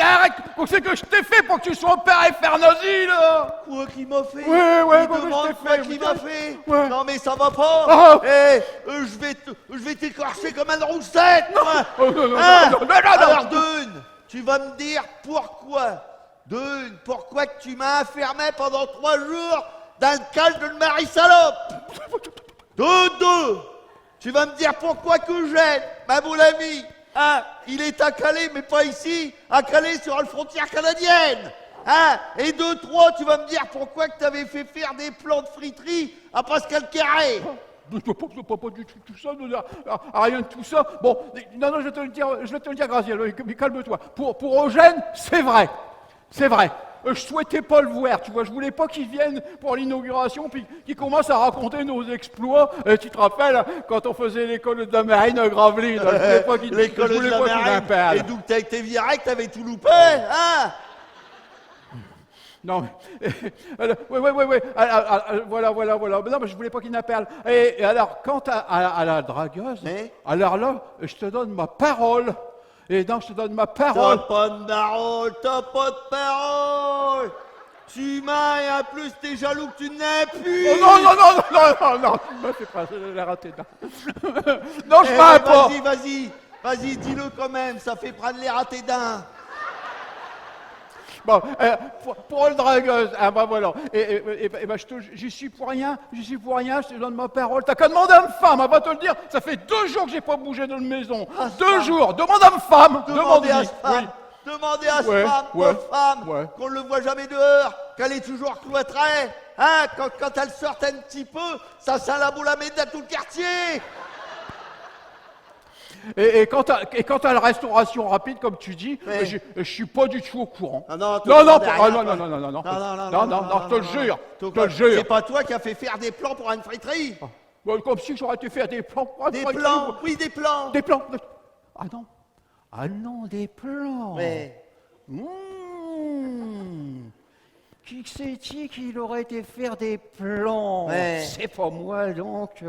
Qu'est-ce que je t'ai fait pour que tu sois père et faire nazi, là? Quoi qu'il m'a fait? Ouais, Tu demandes quoi qu'il m'a fait? Ouais. Non, mais ça va pas. Ah. Je vais t'écorcher comme un roussette, moi. Non. Alors, Dune, tu vas me dire pourquoi. Dune, pourquoi que tu m'as enfermé pendant 3 jours dans le cale de Marie Salope? Dune, tu vas me dire pourquoi que j'aime, ma mon ami. Hein, il est à Calais, mais pas ici, à Calais sur la frontière canadienne. Hein, et 2, 3, tu vas me dire pourquoi que t'avais fait faire des plans de friterie à Pascal Carré. Pas du tout ça, rien de tout ça. Bon, non, je vais te le dire, Graziella, mais calme-toi. Pour Eugène, c'est vrai. Je souhaitais pas le voir, tu vois, je voulais pas qu'il vienne pour l'inauguration puis qu'il commence à raconter nos exploits. Tu te rappelles, quand on faisait l'école de la marine à Gravelines, je voulais pas qu'il l'école de la marine. parle. Et d'où t'as été viré, que t'avais tout loupé, hein? Non, mais... ouais. Voilà. Non, mais je voulais pas qu'il n'appelle. Et alors, quant à la dragueuse, alors là, je te donne ma parole. Et donc, je te donne ma parole. T'as pas de parole. Tu m'as et en plus t'es jaloux que tu n'aies plus. Oh non, non, non, non, non, non, tu me fais pas, je l'ai raté. Non, je m'en pas. Vas-y, dis-le quand même, ça fait prendre les ratés d'un. Bon, pour le dragueuse, ah bah voilà, bah, j'y suis pour rien, je te donne ma parole. T'as qu'à demander à une femme, elle va te le dire, ça fait 2 jours que j'ai pas bougé de la maison. 2 jours, demande à une femme. Demandez à cette femme, demandez à cette femme, pauvre femme, qu'on ne le voit jamais dehors, qu'elle est toujours cloîtrée. Hein, quand elle sort un petit peu, ça sent la boule à mettre dans tout le quartier. Et quant à la restauration rapide, comme tu dis, je suis pas du tout au courant. Ah non, non, non, je te le jure, je te le jure. C'est pas toi qui as fait faire des plans pour une friterie. Comme si j'aurais été faire des plans pour une friterie. Des plans, oui, des plans. Des plans. Ah non, des plans. Ouais. Qui c'est-il qu'il aurait été faire des plans? C'est pas moi donc.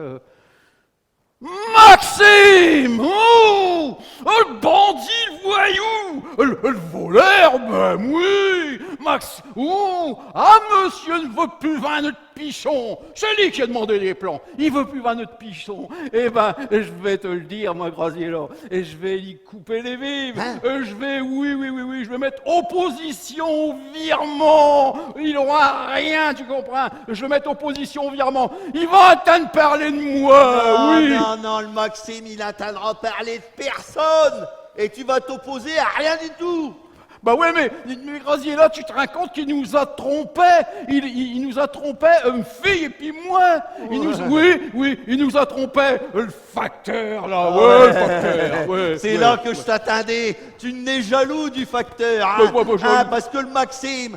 Maxime! Oh! Le bandit, le voyou! Le voleur, ben oui! Max! Oh! Ah, monsieur ne veut plus vin notre pichon! C'est lui qui a demandé les plans! Il veut plus vin notre pichon! Eh ben, je vais te le dire, moi, Graziella, et je vais lui couper les vives! Je vais, oui, je vais mettre opposition au virement! Il aura rien, tu comprends? Je vais mettre opposition au virement! Il va attendre de parler de moi! Oui! Non, le Maxime, il attendra parler de personne. Et tu vas t'opposer à rien du tout. Bah ouais, mais Graziella, tu te rends compte qu'il nous a trompés. Il nous a trompés, une fille et puis moi. Il nous a trompés. Le facteur, là, le facteur. Ouais, c'est là que je t'attendais. Tu n'es jaloux du facteur, hein, parce que le Maxime,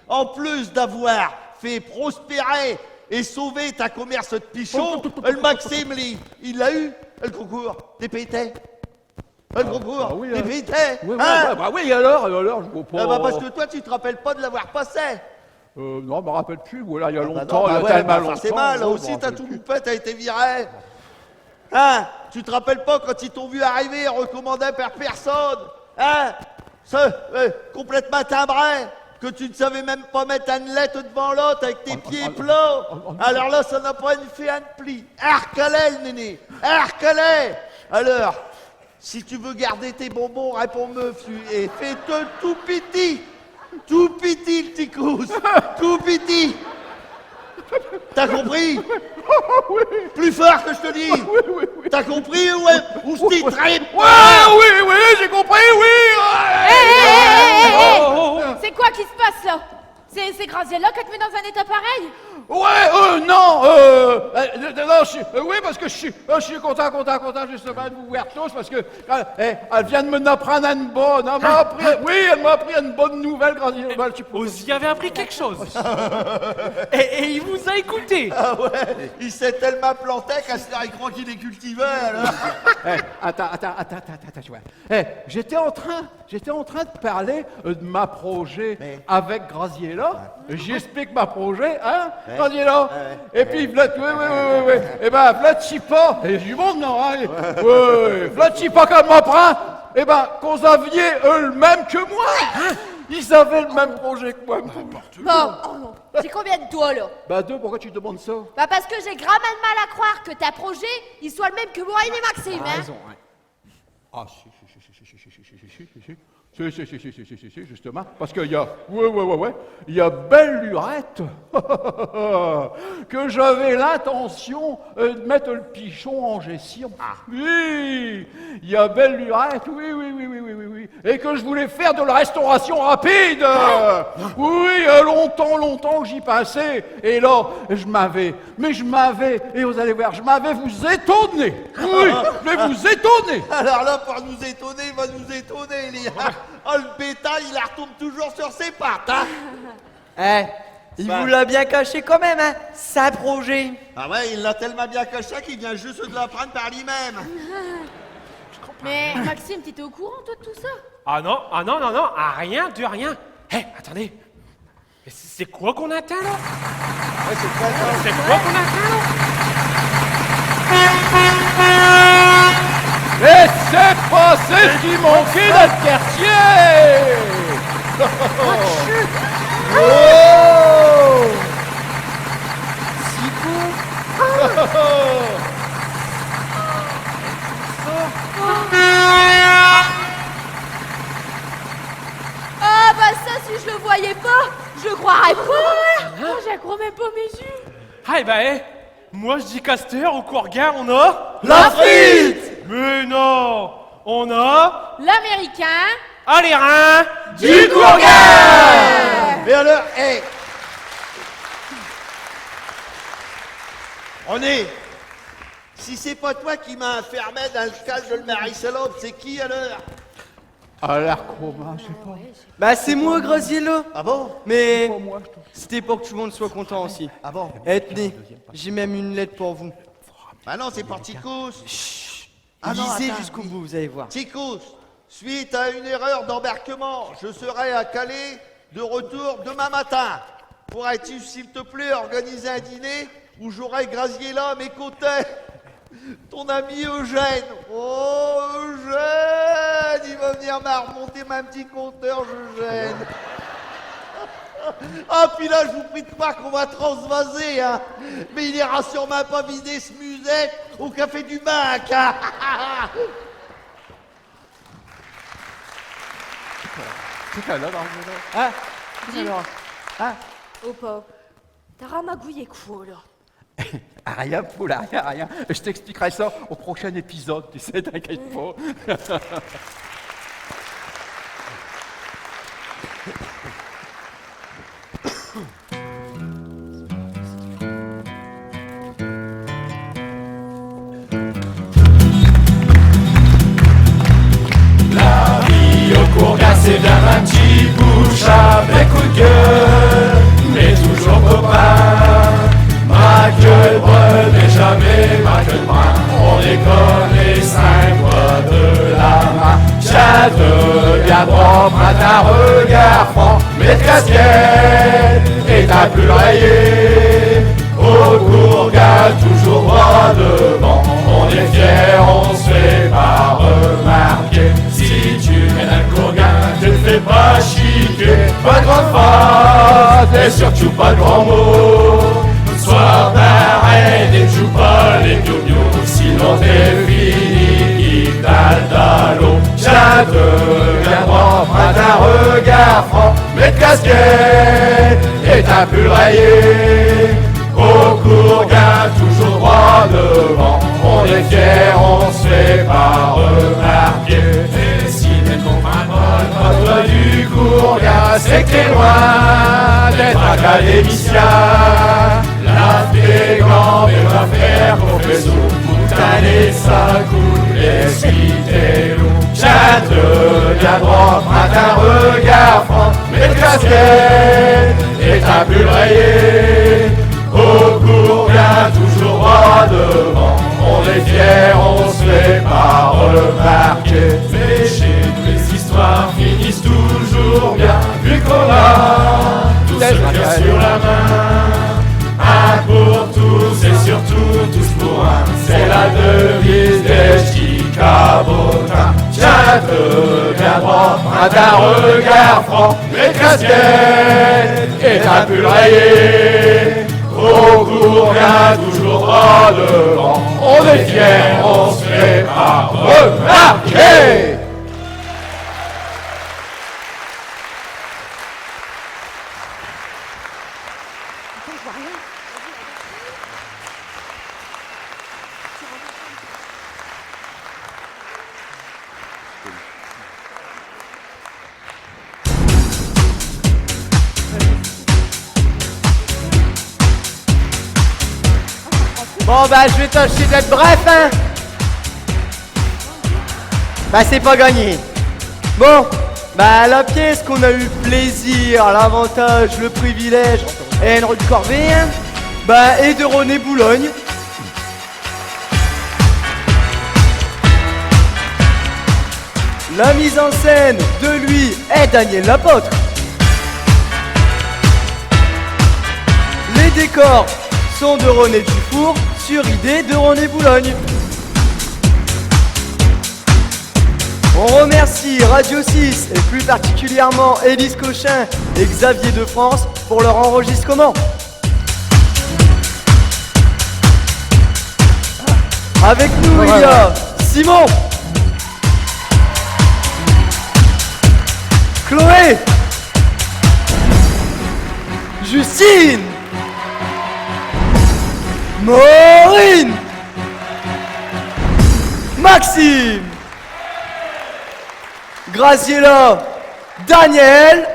en plus d'avoir fait prospérer et sauver ta commerce de pichon, le Maxime, il l'a eu, le concours des pétais. Le concours des pétais. Oui, alors, je vois pas. Parce que toi, tu te rappelles pas de l'avoir passé. Non, je me rappelle plus. Voilà, il y a longtemps, il y a tellement longtemps. C'est mal, là aussi, t'as tout loupé, t'as été viré. Hein? Tu te rappelles pas quand ils t'ont vu arriver, recommandé par personne? Hein? Complètement timbré. Que tu ne savais même pas mettre une lettre devant l'autre avec tes pieds plats. Alors là, ça n'a pas fait un pli. Arcalais, le néné. Arcalais. Alors, si tu veux garder tes bonbons, réponds-me. Et fais-te tout petit. Tout petit, le petit cousse. Tout petit. T'as compris? Plus fort que je te dis. T'as compris ou je t'y traite? Oui, j'ai compris, C'est quoi qui se passe là? C'est Graziella qui te met dans un état pareil? Oui, parce que je suis content justement de vous voir tous, parce que elle vient de me apprendre une bonne, elle m'a appris une bonne nouvelle, Graziella. Vous y avez appris quelque chose. et il vous a écouté. Ah ouais, il s'est tellement planté qu'à ce il croit qu'il est cultivé, alors. Attends, tu vois. J'étais en train de parler de ma projet avec Graziella. J'explique ma projet, hein, Graziella. Et puis, oui. Et ben, Vlad-Chipa, et du monde, non, hein. Vlad-Chipa, quand m'apprend, et ben, qu'on aviez le même que moi. Ils avaient le même projet que moi. Non. C'est combien de toi, là? Bah 2, pourquoi tu demandes ça? Bah parce que j'ai grave mal à croire que ta projet, il soit le même que moi et Maxime, hein. Raison, hein. Ah, si, justement. Parce qu'il y a, il y a belle lurette que j'avais l'intention de mettre le pichon en gestion. Oui, il y a belle lurette, oui. Et que je voulais faire de la restauration rapide. Oui, il y a longtemps que j'y passais. Et là, je m'avais, et vous allez voir, je m'avais vous étonné. Oui, je vais vous étonner. Alors là, pour nous étonner, il va nous étonner, lui. Oh, le bétail, il retombe toujours sur ses pattes, hein. Il vous l'a bien caché quand même, hein, sa projet. Ah ouais, il l'a tellement bien caché qu'il vient juste de l'apprendre par lui-même. Mais Maxime, t'étais au courant, toi, de tout ça? Ah non, rien de rien. Attendez. Mais c'est quoi qu'on attend, là? C'est quoi qu'on attend, là? Et c'est passé ce qui manquait dans le quartier. Je croirais pas. Oh, j'accrois même pas mes yeux. Ah, moi je dis Castor, au Courgard, on a... La frite! Mais non, on a... L'américain. Ah, les reins Du Courgard! Mais alors, hé René, si c'est pas toi qui m'as enfermé dans le cage de le Marie-Salope, c'est qui alors? Alors comment, je sais pas. Bah c'est moi, Graziello. Ah bon? Mais c'était pour que tout le monde soit content aussi. Ah bon? Tenez, j'ai même une lettre pour vous. Bah non, c'est pour Ticous. Lisez jusqu'au bout, vous allez voir. Ticous, suite à une erreur d'embarquement, je serai à Calais de retour demain matin. Pourrais-tu, s'il te plaît, organiser un dîner où j'aurai Graziella à mes côtés? Ton ami Eugène. Oh, Eugène, il va venir m'a remonter ma petit compteur, Eugène. Ah, puis là, je vous prie de croire qu'on va transvaser, hein. Mais il ira sûrement pas vider ce musette au café du Bac, hein. C'est qu'elle a dans le vélo. Hein? Oh, pas. T'as ramagouillé quoi, là? Rien, Paula, rien. Je t'expliquerai ça au prochain épisode, tu sais, t'inquiète pas. La vie au Courgard, c'est bien un petit bouche avec coup de gueule, mais toujours copain. Ma gueule brune n'est jamais ma gueule brun. On est comme les 5 doigts de la main. Tiens de bien propre à ta regard franc, mais de casquette et ta pull rayée. Au Courgard, toujours droit devant. On est fiers, on se fait pas remarquer. Si tu mènes un Courgard, tu ne fais pas chiquer. Pas de grande phrase et surtout pas de grands mots. Sois pareil et joue pas les miou-miou, sinon t'es fini, il t'a l'eau. Tiens de bien propre à ta regard franc, mais de casquette et ta pull rayée. Au Courgard, toujours droit devant, on est fiers, on se fait pas remarquer. Et si t'es ton pas du Courgard, c'est que t'es loin d'être académicien. Lave tes gants et va faire confession. Moutaner ça coule et essuie tes loups. Tiens de bien propre à ta regard franc, mais de casquette et ta pull rayée. Au Courgard, toujours droit devant, on est fiers, on se fait pas remarquer. Mais chez nous les histoires finissent toujours bien, vu qu'on a tous le cœur sur la main. Un pour tous et surtout tous pour un, c'est la devise des Chicabotins. Tiens de bien propre à ta regard franc, mais casquette et ta pull rayée. Au Courgard, toujours droit devant, on est fiers, on se fait pas remarquer. Bon bah je vais tâcher d'être bref, hein. Bah c'est pas gagné. Bon, bah la pièce qu'on a eu le plaisir, l'avantage, le privilège et une rue de corvée, hein, bah est de René Boulogne. La mise en scène de lui est Daniel Lapôtre. Les décors sont de René Dufour sur idée de René Boulogne. On remercie Radio 6 et plus particulièrement Élise Cochin et Xavier de France pour leur enregistrement. Avec nous, il y a Simon, Chloé, Justine, Maureen, Maxime, Graciela, Daniel,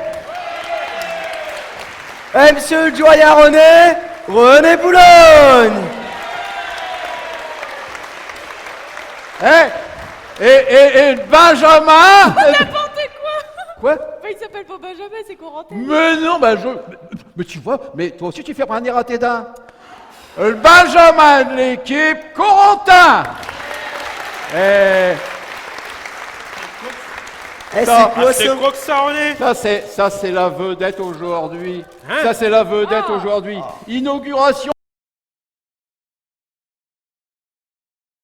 et monsieur le doyen René Boulogne. Et Benjamin. N'importe Quoi? Bah, il s'appelle pas Benjamin, c'est Corentin. Mais non, mais tu vois, mais toi aussi tu fais prendre à tes dents. Le Benjamin de l'équipe, Corentin. C'est quoi ça? quoi que ça, René? Ça c'est la vedette aujourd'hui. Hein? Ça c'est la vedette aujourd'hui. Inauguration